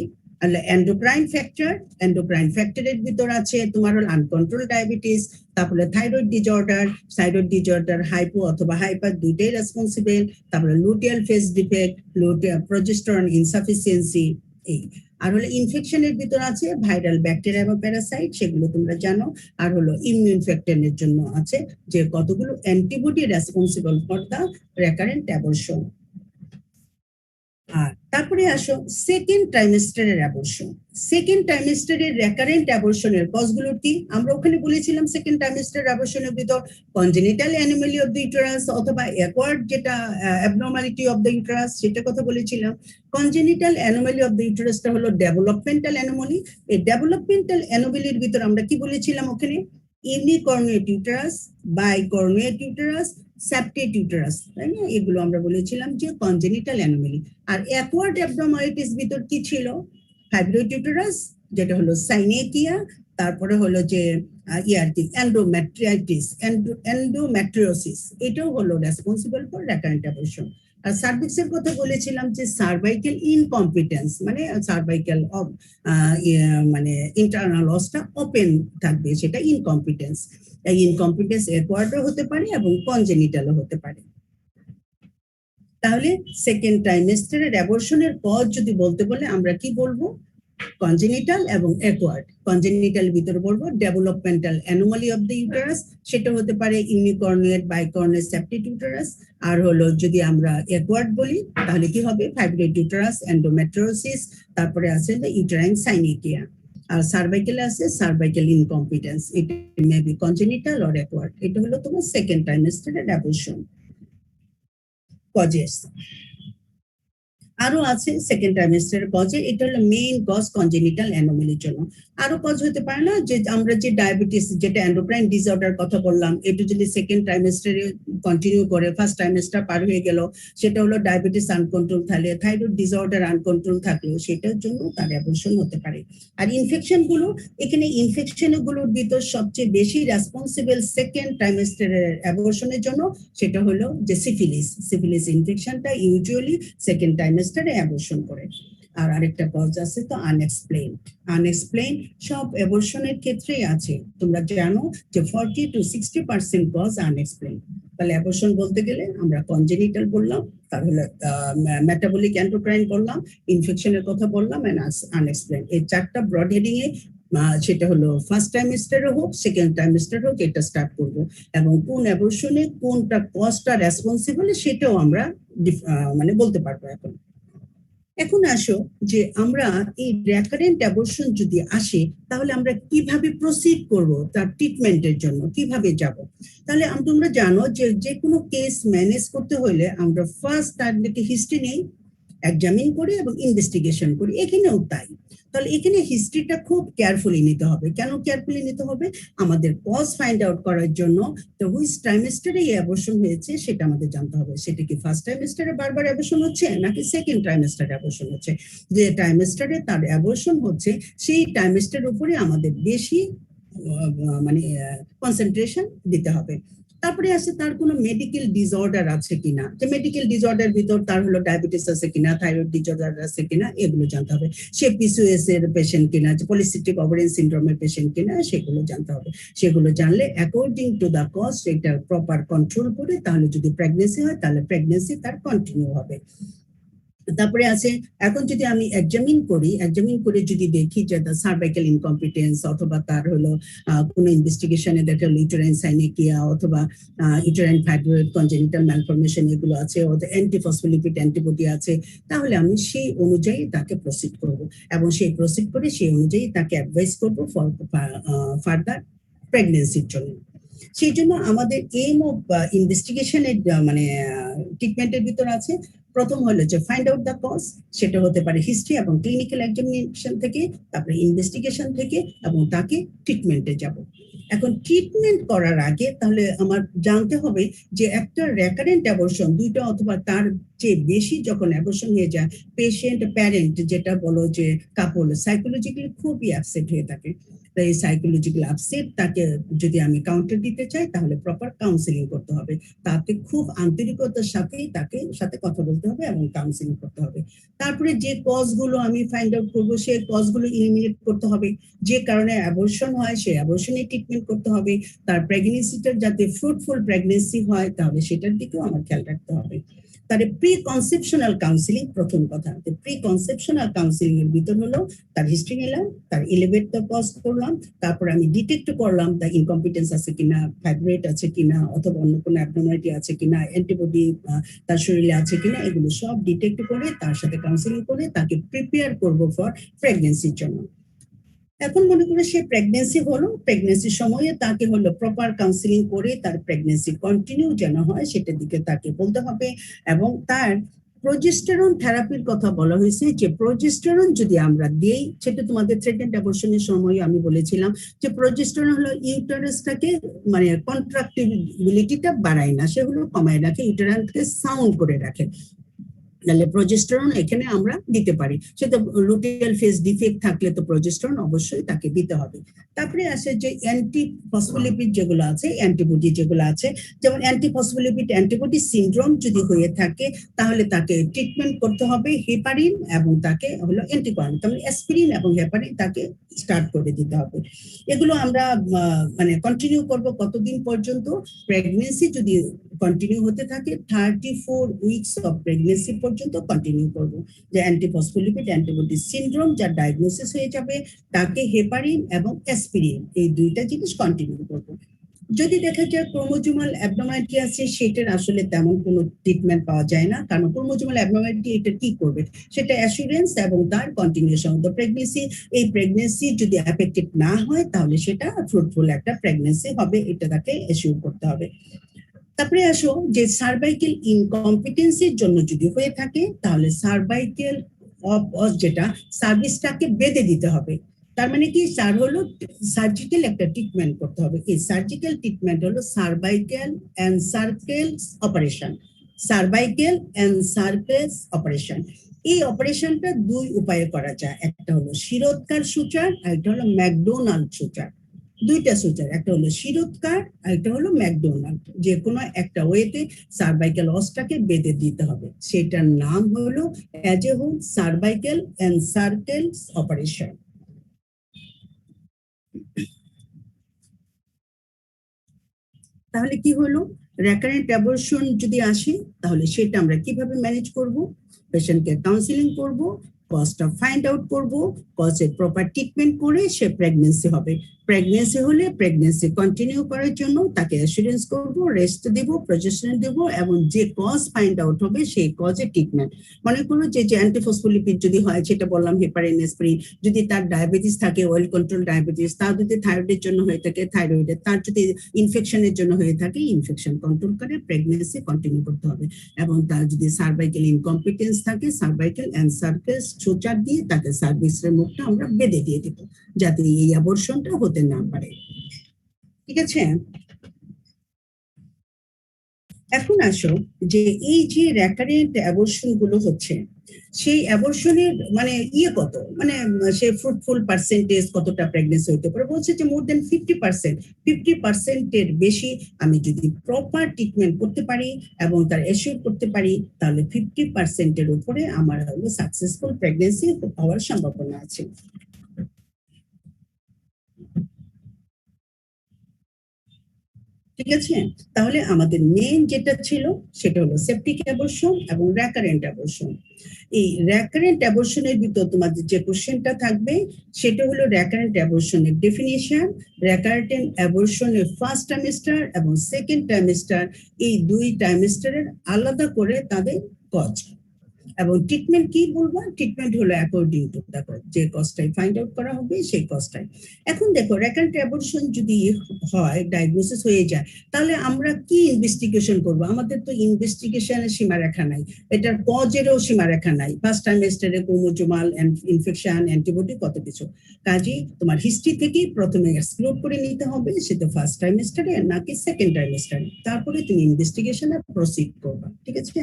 endocrine factor, endocrine ফ্যাক্টরের ভিতর আছে তোমার হলো আনকন্ট্রোল ডায়াবেটিস, তারপরে থাইরয়েড ডিসঅর্ডার হাইপো অথবা হাইপার দুইটাই রেসপন্সিবল, তারপরে luteal phase defect, progesterone insufficiency. এই আর হলো ইনফেকশনের ভিতর আছে ভাইরাল, ব্যাকটেরিয়া এবং প্যারাসাইট, সেগুলো তোমরা জানো। আর হলো ইমিউন ফ্যাক্টরের জন্য আছে যে কতগুলো antibody responsible for the recurrent abortion. আর তারপরে আসো সেকেন্ড ট্রাইমেস্টারের অ্যাবর্শন। সেকেন্ড ট্রাইমেস্টারের রেকারেন্ট অ্যাবর্শনের কজগুলো কি? আমরা ওখানে বলেছিলাম সেকেন্ড ট্রাইমেস্টার অ্যাবর্শনের ভিতর congenital anomaly of the uterus অথবা অ্যাকোয়ার্ড যেটা অ্যাবনর্মালিটি অফ দ্য ইউটেরাস সেটা কথা বলেছিলাম। কনজেনিটাল অ্যানোমালি অফ দ্য ইউটেরাসটা হলো ডেভেলপমেন্টাল অ্যানোমালি। এই ডেভেলপমেন্টাল অ্যানোমালির ভিতর আমরা কি বলেছিলাম ওখানে? Unicornuate uterus, bicornuate uterus, septate uterus, তাই না? এগুলো আমরা বলেছিলাম যে কনজেনিটাল অ্যানোমালি। আর অ্যাকোয়ার্ড অ্যাবনর্মালিটিস ভিতর কি ছিল? ফাইব্রয়েড ইউটেরাস, যেটা হলো সাইনেকিয়া, তারপরে হলো যে কি এন্ডোমেট্রিয়াইটিস, এন্ডোমেট্রিওসিস, এটাও হলো রেসপন্সিবল ফর রেকারেন্ট অ্যাবর্শন। আর সার্ভিক্সের কথা বলেছিলাম যে সার্ভাইকাল ইনকম্পিটেন্স, মানে সার্ভাইকাল মানে ইন্টারনাল অসটা ওপেন থাকবে, সেটা ইনকম্পিটেন্স। এই ইনকম্পিটেন্স অ্যাকোয়ার্ডও হতে পারে এবং কনজেনিটালও হতে পারে। তাহলে সেকেন্ড ট্রাইমেস্টারের অ্যাবর্শনের কজ যদি বলতে বলে আমরা কি বলবো? কনজেনিটাল এবং অ্যাকোয়ার্ড। কনজেনিটাল ভিতরে বলবো developmental anomaly of the uterus, সেটা হতে পারে ইউনিকর্নুয়েট, বাইকর্নুয়েট, সেপ্টেট ইউটেরাস। আর হলো যদি আমরা অ্যাকোয়ার্ড বলি তাহলে কি হবে? ফাইব্রয়েড ইউটেরাস, এন্ডোমেট্রিওসিস, তারপরে আছে ইউটেরাইন সাইনেকিয়া। আর সার্ভাইকেল আছে cervical incompetence, it may be congenital or acquired. এটা হলো তোমার সেকেন্ড ট্রাইমেস্টারের অ্যাবর্শন কজেস। আরো আছে সেকেন্ড ট্রাইমেস্টারের কজে, এটা হলো মেইন কজ কনজেনিটাল অ্যানোমালির জন্য। আরো কজ হতে পারে না, যে আমরা যে ডায়াবেটিস, যেটা এন্ডোক্রাইন ডিসঅর্ডার কথা বললাম, এটা যদি সেকেন্ড ট্রাইমেস্টারে কন্টিনিউ করে, ফার্স্ট ট্রাইমেস্টার পার হয়ে গেল, সেটা হলো ডায়াবেটিস আনকন্ট্রোল থাকলে, থাইরয়েড ডিসঅর্ডার আনকন্ট্রোল থাকলে সেটার জন্য তার অ্যাবর্শন হতে পারে। আর ইনফেকশন গুলো, এখানে ইনফেকশন গুলোর ভিতর সবচেয়ে বেশি রেসপন্সিবল সেকেন্ড ট্রাইমেস্টারের অ্যাবর্শনের জন্য সেটা হলো যে সিফিলিস। সিফিলিস ইনফেকশনটা ইউজুয়ালি সেকেন্ড ট্রাইমেস্টারে অ্যাবর্শন করে। আর আরেকটা কজ আছে তো আনএক্সপ্লেইন। আনএক্সপ্লেইন সব অ্যাবর্শনের ক্ষেত্রেই আছে। তোমরা জানো যে 40 to 60% কজ আনএক্সপ্লেইন। তাহলে অ্যাবর্শন বলতে গেলে আমরা কনজেনিটাল বললাম, তাহলে মেটাবলিক এন্ডোক্রাইন বললাম, ইনফেকশনের কথা বললাম, এন্ড আনএক্সপ্লেইন। এই চারটা ব্রড হেডিং এ সেটা হলো ফার্স্ট ট্রাইমেস্টারে হোক সেকেন্ড ট্রাইমেস্টার হোক এটা স্টার্ট করব, এবং কোন অ্যাবর্শনে কোনটা কজটা রেসপন্সিবল সেটাও আমরা মানে বলতে পারবো। এখন আসো যে আমরা এই রেকারেন্ট অ্যাবর্শন যদি আসে তাহলে আমরা কিভাবে প্রসিড করব, তার ট্রিটমেন্টের জন্য কিভাবে যাব। তাহলে তোমরা জানো যে যে কোনো কেস ম্যানেজ করতে হলে আমরা ফার্স্ট তাদেরকে হিস্ট্রি নেই, এক্সামিন করি এবং ইনভেস্টিগেশন করি। এখানেও তাই। তাহলে এখানে হিস্ট্রিটা খুব কেয়ারফুলি নিতে হবে। কেন কেয়ারফুলি নিতে হবে? আমাদের কজ ফাইন্ড আউট করার জন্য। তো হুইচ ট্রাইমেস্টারে এই অ্যাবর্শন হয়েছে সেটা আমাদের জানতে হবে। সেটা কি ফার্স্ট ট্রাইমেস্টারে বারবার অ্যাবর্শন হচ্ছে নাকি সেকেন্ড ট্রাইমেস্টারে অ্যাবর্শন হচ্ছে। যে ট্রাইমেস্টারে তার অ্যাবর্শন হচ্ছে সেই ট্রাইমেস্টারের উপরে আমাদের বেশি মানে কনসেন্ট্রেশন দিতে হবে। তারপরে আছে তার কোনো মেডিকেল ডিসঅর্ডার আছে কিনা, যে মেডিকেল ডিসঅর্ডার ভিতর তার হলো ডায়াবেটিস আছে কিনা, থাইরয়েড ডিসঅর্ডার আছে কিনা, এগুলো জানতে হবে। সে পিসিওএস এর পেশেন্ট কিনা, যে পলিসিস্টিক ওভারিয়ান সিনড্রোমের পেশেন্ট কিনা, সেগুলো জানতে হবে। সেগুলো জানলে অ্যাকর্ডিং টু দা কজ এটা প্রপার কন্ট্রোল করে, তাহলে যদি প্রেগনেন্সি হয় তাহলে প্রেগনেন্সি তার কন্টিনিউ হবে। তারপরে আছে এখন যদি আমি এক্সামিন করে যদি দেখি যে তার সার্ভাইকাল ইনকম্পিটেন্স অথবা তার হলো কোনো ইনভেস্টিগেশনে দেখা ইউটেরাইন সাইনেকিয়া অথবা ইউটেরাইন ফাইব্রয়েড কনজেনিটাল ম্যালফরমেশন এগুলো আছে, অথবা অ্যান্টিফসফোলিপিড অ্যান্টিবডি আছে, তাহলে আমি সেই অনুযায়ী তাকে প্রসিড করব এবং সেই প্রসিড করে সেই অনুযায়ী তাকে অ্যাডভাইস করব ফর ফার্দার প্রেগনেন্সির জন্য। সেই জন্য আমাদের এইম অফ ইনভেস্টিগেশনের মানে ট্রিটমেন্টের ভিতর আছে, প্রথম হলো যে ফাইন্ড আউট দ্য কজ, সেটা হতে পারে হিস্ট্রি এবং ক্লিনিক্যাল এক্সামিনেশন থেকে, তারপরে ইনভেস্টিগেশন থেকে, এবং তাকে ট্রিটমেন্টে যাব। এখন ট্রিটমেন্ট করার আগে তাহলে আমার জানতে হবে যে একটা রেকারেন্ট অ্যাবর্শন, দুইটা অথবা তার চেয়ে বেশি যখন অ্যাবর্শন হয়ে যায়, পেশেন্ট প্যারেন্ট যেটা বলো যে কাপল সাইকোলজিক্যালি খুবই আপসেট হয়ে থাকে। এই সাইকোলজিক্যাল আপসেট তাকে যদি আমি কাউন্টার দিতে চাই তাহলে প্রপার কাউন্সিলিং করতে হবে। তাকে খুব আন্তরিকতার সাথে তাকে সাথে কথা বলতে হবে এবং কাউন্সিলিং করতে হবে। তারপরে যে কজগুলো আমি ফাইন্ড আউট করবো সেই কজগুলো ইলিমিনেট করতে হবে। যে কারণে অ্যাবর্শন হয় সেই অ্যাবর্শনের ট্রিটমেন্ট করতে হবে। তার প্রেগনেন্সিটা যাতে ফ্রুটফুল প্রেগনেন্সি হয় তাহলে সেটার দিকেও আমার খেয়াল রাখতে হবে। তার প্রি কনসেপশনাল কাউন্সিলিং প্রথম কথা। প্রি কনসেপশনাল কাউন্সিলিং এর ভিতর হলো তার হিস্ট্রি নিলাম, তার এলিভেটর পজ করলাম, তারপর আমি ডিটেক্ট করলাম তার ইনকম্পিটেন্স আছে কিনা, ফাইব্রয়েড আছে কিনা, অথবা অন্য কোনো অ্যাবনর্মালিটি আছে কিনা, অ্যান্টিবডি তার শরীরে আছে কিনা, এগুলো সব ডিটেক্ট করে তার সাথে কাউন্সিলিং করে তাকে প্রিপেয়ার করব ফর প্রেগনেন্সির জন্য। এখন মনে করে সে প্রেগনেন্সি হলো, প্রেগনেন্সির সময়ে তাকে হলো প্রপার কাউন্সিলিং করে তার প্রেগনেন্সি কন্টিনিউ যেন হয় সেটার দিকে তাকে বলতে হবে। এবং তার প্রোজেস্টেরন থেরাপির কথা বলা হয়েছে, যে প্রোজেস্টেরন যদি আমরা দেই, সেটা তোমাদের থ্রেটেন্ড অ্যাবর্শনের সময় আমি বলেছিলাম যে প্রোজেস্টেরন হলো ইউটারাসটাকে মানে কন্ট্রাক্টিবিলিটিটা বাড়ায় না, সে হলো কমায় রাখে, ইউটারাসকে সাউন্ড করে রাখে। তাহলে প্রোজেস্টেরন এখানে আমরা দিতে পারি, সেটা লুটিয়াল ফেজ ডিফেক্ট থাকলে তো প্রোজেস্টেরন অবশ্যই তাকে দিতে হবে। তারপরে আসে যে অ্যান্টি ফসফোলিপিড যেগুলো আছে, অ্যান্টিবডি যেগুলো আছে, যেমন অ্যান্টি ফসফোলিপিড অ্যান্টিবডি সিনড্রোম যদি হয়ে থাকে তাহলে তাকে ট্রিটমেন্ট করতে হবে হেপারিন এবং তাকে হলো অ্যান্টিকোয়াগুলেন্ট, তাহলে অ্যাসপিরিন এবং হেপারিন তাকে স্টার্ট করে দিতে হবে। এগুলো আমরা মানে কন্টিনিউ করব কতদিন পর্যন্ত? প্রেগনেন্সি যদি কন্টিনিউ হতে থাকে 34 উইকস অফ প্রেগনেন্সি পর্যন্ত কন্টিনিউ করব। যে অ্যান্টিফসফোলিপিড অ্যান্টিবডি সিনড্রোম যার ডায়াগনোসিস হয়ে যাবে তাকে হেপারিন এবং অ্যাসপিরিন এই দুইটা জিনিস কন্টিনিউ করব। যদি দেখা যায় ক্রোমোজোমাল অ্যাবনর্মালিটি আছে, সেটার আসলে তেমন কোনো ট্রিটমেন্ট পাওয়া যায় না, কারণ ক্রোমোজোমাল অ্যাবনর্মালিটি এটা কি করবে, সেটা অ্যাসুরেন্স এবং তার কন্টিনিউশন অফ দ্য প্রেগনেন্সি। এই প্রেগনেন্সি যদি অ্যাফেক্টেড না হয় তাহলে সেটা ফ্রুটফুল একটা প্রেগনেন্সি হবে, এটা তাকে অ্যাসিউর করতে হবে। তারপরে আসো যে সার্ভাইকেল ইনকম্পিটেন্সির জন্য যদি হয়ে থাকে তাহলে সার্ভাইকেল যেটা সার্ভিসটাকে বেঁধে দিতে হবে। তার মানে কি, তার হলো সার্জিক্যাল একটা ট্রিটমেন্ট করতে হবে। এই সার্জিক্যাল ট্রিটমেন্ট হলো সার্ভাইকেল এনসার্কেলস অপারেশন। সার্ভাইকেল এনসার্কেলস অপারেশন, এই অপারেশনটা দুই উপায়ে করা যায়, একটা হলো শিরোৎকার সুচার আর একটা হলো ম্যাকডোনাল্ড সুচার। দুইটা সুচার, একটা হলো শিরোৎকার আর একটা হলো ম্যাকডোনাল্ড, যে কোনো একটা ওয়েতে সার্ভাইকেল অসটাকে বেঁধে দিতে হবে, সেটার নাম হলো অ্যাজেহোল সার্ভাইকেল এনসার্কেলস অপারেশন। তাহলে কি হলো, রেকারেন্ট অ্যাবর্শন যদি আসে তাহলে সেটা আমরা কিভাবে ম্যানেজ করব? পেশেন্টকে কাউন্সিলিং করব, কজটা ফাইন্ড আউট করব, কজের প্রপার ট্রিটমেন্ট করে সে প্রেগনেন্সি হবে। প্রেগনেন্সি হলে প্রেগনেন্সি কন্টিনিউ করার জন্য তাকে অ্যাসুরেন্স করব, রেস্ট দেব, প্রজেস্টেরন দেব, এবং যে কজ ফাইন্ড আউট হবে সেই কজের ট্রিটমেন্ট। মনে করো যে অ্যান্টিফসফোলিপিড যদি হয়, সেটা বললাম হেপারিন অ্যাসপিরিন, যদি তার ডায়াবেটিস থাকে ওয়েল কন্ট্রোল ডায়াবেটিস, তার যদি থাইরয়েডের জন্য হয়ে থাকে থাইরয়েডের, তার যদি ইনফেকশনের জন্য হয়ে থাকে ইনফেকশন কন্ট্রোল করে প্রেগনেন্সি কন্টিনিউ করতে হবে। এবং তার যদি সার্ভাইকেল ইনকম্পিটেন্স থাকে সার্ভাইকেল এনসার্কেলস সুচার দিয়ে তাকে সার্ভিসের মুখটা আমরা বেঁধে দিয়ে দেব, যাতে এই অ্যাবর্শনটা হতে না পারে। ঠিক আছে, এখন আসো যে এই যে রেকারেন্ট অ্যাবর্শন গুলো হচ্ছে, সেই অ্যাবর্শনের মানে কত, মানে সে ফ্রুটফুল পার্সেন্টেজ কতটা প্রেগনেন্সি হতে পারে? বলছে যে মোর দেন 50%। 50%-এর বেশি আমি যদি প্রপার ট্রিটমেন্ট করতে পারি এবং তার অ্যাসিওর করতে পারি, তাহলে 50%-এর উপরে আমার হলো সাকসেসফুল প্রেগনেন্সি হওয়ার সম্ভাবনা আছে। ঠিক আছে, তাহলে আমাদের মেইন যেটা ছিল সেটা হলো সেপটিক অ্যাবর্শন এবং রেকারেন্ট অ্যাবর্শন। এই রেকারেন্ট অ্যাবর্শনের ভিতর তোমাদের যে কোশ্চেনটা থাকবে সেটা হলো রেকারেন্ট অ্যাবর্শনের ডেফিনিশন, রেকারেন্ট অ্যাবর্শনের ফার্স্ট ট্রাইমেস্টার এবং সেকেন্ড ট্রাইমেস্টার, এই দুই ট্রাইমেস্টারের আলাদা করে তাদের কজ, এবং ট্রিটমেন্ট কি বলবো, ট্রিটমেন্ট হলো অ্যাকর্ডিং টু দেখো যে কজটাই ফাইন্ড আউট করা হবে সেই কজটাই। এখন দেখো রেকারেন্ট অ্যাবর্শন যদি হয়, ডায়াগনোসিস হয়ে যায়, তাহলে আমরা কি ইনভেস্টিগেশন করব? আমাদের তো ইনভেস্টিগেশনের সীমারেখা নাই, এটার কজেরও সীমারেখা নাই। ফার্স্ট ট্রাইমেস্টারে ক্রোমোজোমাল ইনফেকশন, অ্যান্টিবডি, কত কিছু। কাজেই তোমার হিস্ট্রি থেকেই প্রথমে এক্সক্লুড করে নিতে হবে সেটা ফার্স্ট ট্রাইমেস্টারে নাকি সেকেন্ড ট্রাইমেস্টারে, তারপরে তুমি ইনভেস্টিগেশনে প্রসিড করবা। ঠিক আছে,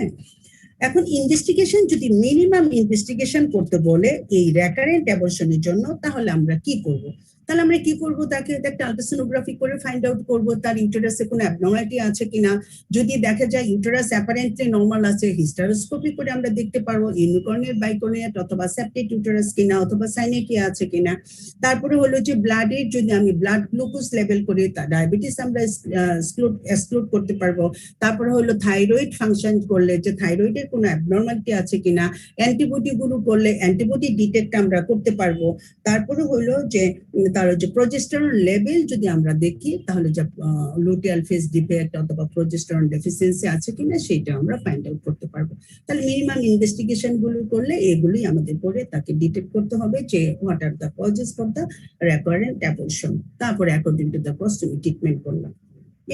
এখন ইনভেস্টিগেশন যদি মিনিমাম ইনভেস্টিগেশন করতে বলে এই রেকারেন্ট অ্যাবর্শনের জন্য, তাহলে আমরা কি করব? তাহলে আমরা কি করব, তাকে একটা আল্ট্রাসোনোগ্রাফি করে ফাইন্ড আউট করব তার ইউটেরাসে কোনো অ্যাবনর্মালিটি আছে কিনা। যদি দেখা যায় ইউটেরাস অ্যাপারেন্টলি নর্মাল আছে, হিস্টারোস্কোপি করে আমরা দেখতে পারবো ইউনিকর্নিয়েট বাইকর্নিয়েট অথবা সেপ্টেড ইউটেরাস কিনা অথবা সাইনেকিয়া আছে কিনা। তারপরে হলো যে ব্লাডের যদি আমি ব্লাড গ্লুকোজ লেভেল করি, ডায়াবেটিস আমরা এক্সক্লুড করতে পারবো। তারপরে হলো থাইরয়েড ফাংশন করলে যে থাইরয়েডের কোনো অ্যাবনর্মালিটি আছে কিনা, অ্যান্টিবডি গুলো করলে অ্যান্টিবডি ডিটেক্ট আমরা করতে পারবো। তারপরে হলো যে তার যে প্রজেস্টেরন লেভেল যদি আমরা দেখি, তাহলে যে লুটিয়াল ফেজ ডিফেক্ট অথবা প্রজেস্টেরন ডেফিসিয়েন্সি আছে কিনা সেটা আমরা ফাইন্ড আউট করতে পারবো। তাহলে মিনিমাম ইনভেস্টিগেশন গুলো করলে এগুলোই আমাদের পরে তাকে ডিটেক্ট করতে হবে যে what are the causes for the recurrent abortion. তারপরে অ্যাকর্ডিং টু দ্য কজ তুমি ট্রিটমেন্ট করলাম।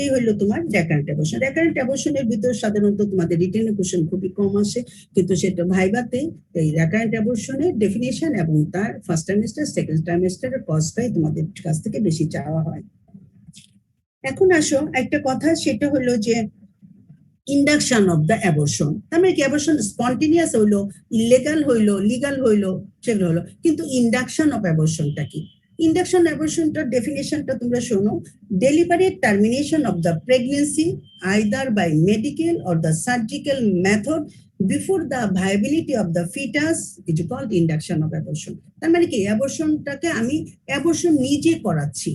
এই হলো তোমার রেকারেন্ট অ্যাবর্শন। রেকারেন্ট অ্যাবর্শনের ভিতর সাধারণত তোমাদের রিটেনে কোশ্চেন খুবই কম আসে, কিন্তু সেটা ভাইভাতে এই রেকারেন্ট অ্যাবর্শনের ডেফিনিশন এবং তার ফার্স্ট ট্রাইমেস্টার সেকেন্ড ট্রাইমেস্টারের কজটাই তোমাদের কাছ থেকে বেশি চাওয়া হয়। এখন আসো একটা কথা, সেটা হলো যে ইন্ডাকশন অফ দ্য অ্যাবর্শন। তার মানে কি অ্যাবর্শন স্পন্টেনিয়াস হইলো, ইলিগাল হইলো, লিগাল হইলো, সেগুলো হলো, কিন্তু ইন্ডাকশন অফ অ্যাবর্শনটা কি? ইন্ডাকশন অ্যাবর্শনটার ডেফিনেশনটা তোমরা শোনো, deliberate termination of the pregnancy either by medical or the surgical method before the viability of the foetus is called induction of abortion. তার মানে কি অ্যাবর্শনটাকে আমি অ্যাবর্শন নিজে করাচ্ছি,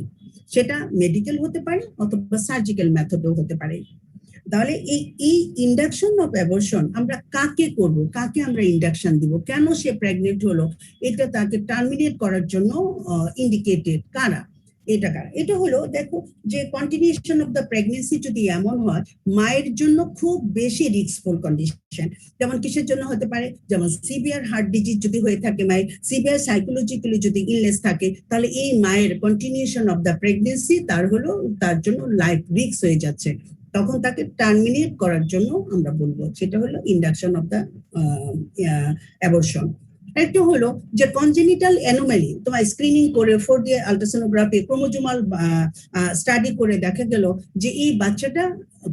সেটা মেডিকেল হতে পারে অথবা সার্জিক্যাল মেথডও হতে পারে। তাহলে এই ইন্ডাকশন অফ অ্যাবর্শন আমরা কাকে করব, কাকে আমরা ইন্ডাকশন দিব, কেন সে প্রেগনেন্ট হলো, এটা তাকে টার্মিনেট করার জন্য ইন্ডিকেটেড কারা, এটা কারা? এটা হলো দেখো যে কন্টিনিউশন অফ দ্য প্রেগনেন্সি যদি এমন হয় মায়ের জন্য খুব বেশি রিস্কফুল কন্ডিশন, যেমন কিসের জন্য হতে পারে, যেমন সিভিয়ার হার্ট ডিজিজ যদি হয়ে থাকে মায়ের, সিভিয়ার সাইকোলজিক্যালি যদি ইলনেস থাকে, তাহলে এই মায়ের কন্টিনিউশন অফ দ্য প্রেগনেন্সি তার জন্য লাইফ রিস্ক হয়ে যাচ্ছে, তখন তাকে টার্মিনেট করার জন্য আমরা বলবো, সেটা হলো ইন্ডাকশন অফ দ্য অ্যাবর্শন। একটা হলো যে কনজেনিটাল অ্যানোমালি, তোমার স্ক্রিনিং করে 4D আল্ট্রাসোনোগ্রাফি ক্রোমোজোমাল স্টাডি করে দেখা গেল যে এই বাচ্চাটা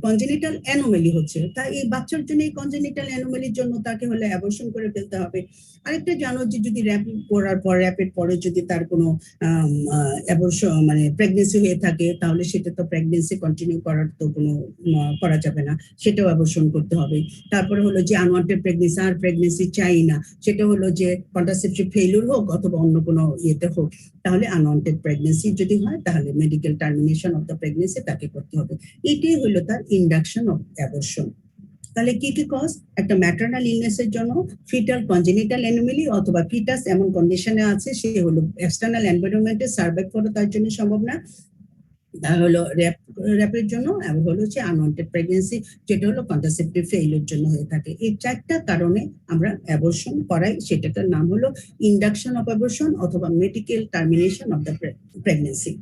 কনজেনিটাল অ্যানোমালি হচ্ছে, তাই এই বাচ্চার জন্য এই কনজেনিটাল অ্যানোমালির জন্য তাকে হলে অ্যাবর্শন করে ফেলতে হবে। আরেকটা জানো যে যদি র্যাপিড করার পর র্যাপিড পরে যদি তার কোনো অ্যাবর্শন মানে প্রেগনেন্সি হয়ে থাকে, তাহলে সেটা তো প্রেগনেন্সি কন্টিনিউ করার তো কোনো করা যাবে না, সেটাও অ্যাবর্শন করতে হবে। তারপরে হলো যে আনওয়ান্টেড প্রেগনেন্সি, আর প্রেগনেন্সি চাই না, সেটা হলো যে কন্ট্রাসেপটিভ ফেইলিউর হোক অথবা অন্য কোনো ইয়েতে হোক, তাহলে আনওয়ান্টেড প্রেগনেন্সি যদি হয় তাহলে medical termination of the pregnancy তাকে করতে হবে। এটাই হলো তার ইন্ডাকশন অফ অ্যাবর্শন। তাহলে কি কি কজ? একটা ম্যাটারনাল ইলনেসের জন্য, ফিটাল কনজেনিটাল অ্যানোমালি অথবা ফিটাস এমন কন্ডিশনে আছে সে হলো এক্সটার্নাল এনভায়রনমেন্টে সার্ভাইভ করা তার জন্য সম্ভব না, হলো র্যাপের জন্য, এবং হলো হচ্ছে আনওয়ান্টেড প্রেগনেন্সি যেটা হলো কন্ট্রাসেপটিভ ফেইলিউর জন্য হয়ে থাকে। এই চারটা কারণে আমরা অ্যাবর্শন করাই, সেটার নাম হলো ইন্ডাকশন অফ অ্যাবর্শন অথবা medical termination of the pregnancy.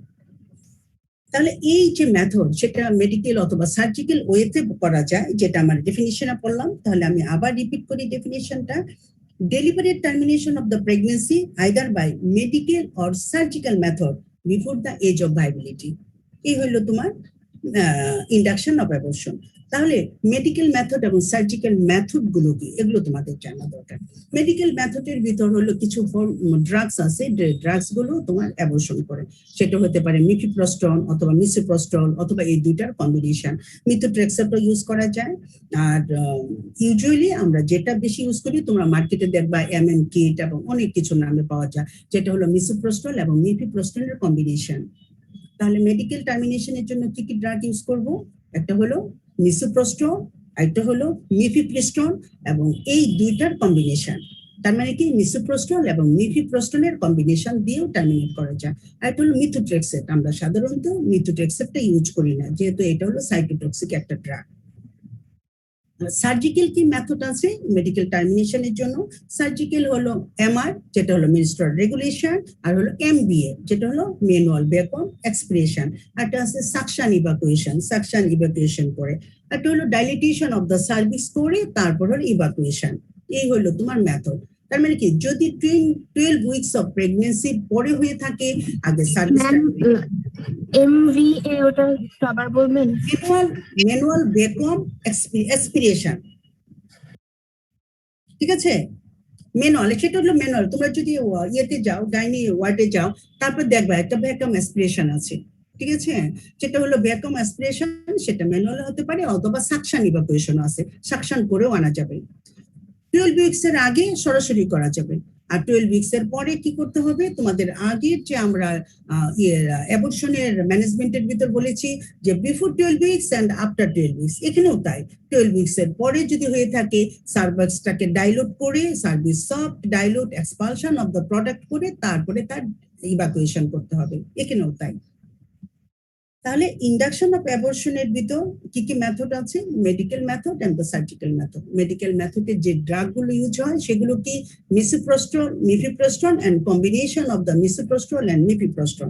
তাহলে এই যে মেথড সেটা মেডিকেল অথবা সার্জিক্যাল ওয়েতে করা যায়, যেটা আমার ডেফিনিশনে পড়লাম। তাহলে আমি আবার রিপিট করি ডেফিনিশনটা, deliberate termination of the pregnancy either by medical or surgical method before the age of viability. এই হলো তোমার ইন্ডাকশন অফ অ্যাবর্শন। তাহলে মেডিকেল মেথড এবং সার্জিক্যাল মেথড গুলো কি, এগুলো তোমাদের জানা দরকার। মেডিকেল মেথডের ভিতর হলো কিছু ড্রাগস আছে, ড্রাগস গুলো তোমার অ্যাবর্শন করে, সেটা হতে পারে মিফিপ্রস্টল অথবা মিসোপ্রস্টল অথবা এই দুইটার কম্বিনেশন। মিথোট্রেক্সাটও ইউজ করা যায়, আর ইউজুয়ালি আমরা যেটা বেশি ইউজ করি তোমরা মার্কেটে দেখবা এমএন কিট এবং অনেক কিছু নামে পাওয়া যায়, যেটা হলো মিসোপ্রস্টল এবং মিফিপ্রস্টলের কম্বিনেশন। তাহলে মেডিকেল টার্মিনেশনের জন্য কি কি ড্রাগ ইউজ করব? একটা হলো মিসোপ্রস্টল, একটা হলো মিফিপ্রস্টল, এবং এই দুইটার কম্বিনেশন। তার মানে কি মিসোপ্রস্টল এবং মিফিপ্রস্টলের কম্বিনেশন দিয়েও টার্মিনেট করা যায়। আর এটা হলো মিথোট্রেক্সেট, আমরা সাধারণত মিথোট্রেক্সেটটা ইউজ করি না, যেহেতু এটা হলো সাইটোটক্সিক একটা ড্রাগ। সার্জিক্যাল কি মেথড আছে মেডিকেল টার্মিনেশনের জন্য? সার্জিক্যাল হলো এমআর, যেটা হলো মিনিস্ট্রাল রেগুলেশন, আর হলো এমবিএ, যেটা হলো ম্যানুয়াল বেকন এক্সপ্রেশন, একটা আছে সাকশন ইভাকুয়েশন করে, একটা হলো ডাইলেটেশন অফ দ্য সার্ভিক্স করে, তারপর হলো ইভাকুয়েশন। এই হলো তোমার মেথড। তার মানে কি যদি 12 উইকস অফ প্রেগনেন্সি পরে হয়ে থাকে, আগে সার্ভিস এমভিএ ওটা আবার বলবেন? ম্যানুয়াল বেকন এক্সপিরেশন, ঠিক আছে? ম্যানুয়াল, সেটা হলো ম্যানুয়াল। তোমরা যদি ইয়েতে যাও, গাইনি ওয়ার্ডে যাও, তারপর দেখবা একটা ভ্যাকুয়াম অ্যাসপিরেশন আছে, ঠিক আছে? যেটা হলো ভ্যাকুয়াম অ্যাসপিরেশন, সেটা ম্যানুয়াল হতে পারে অথবা সাকশন ইভাকুয়েশন আছে, সাকশন করেও আনা যাবে। 12 উইকস এর আগে সরাসরি করা যাবে। আর 12 উইকস এর পরে কি করতে হবে, তোমাদের আগে যে আমরা অ্যাবর্শনের ম্যানেজমেন্টের ভিতর বলেছি যে before 12 weeks and after 12 weeks, এখানেও তাই। 12 উইকস এর পরে যদি হয়ে থাকে, সার্ভাক্সটাকে ডাইলুট করে, cervix soft dilate expulsion of the product করে তারপরে তার ইভাকুয়েশন করতে হবে, এখানেও তাই। তাহলে ইন্ডাকশন অফ অ্যাবর্শনের ভিতর কি কি মেথড আছে? Medical method and the surgical method. Medical মেথডে যে ড্রাগগুলো ইউজ হয় সেগুলো কি misoprostol, mifepristone and combination of the misoprostol and mifepristone.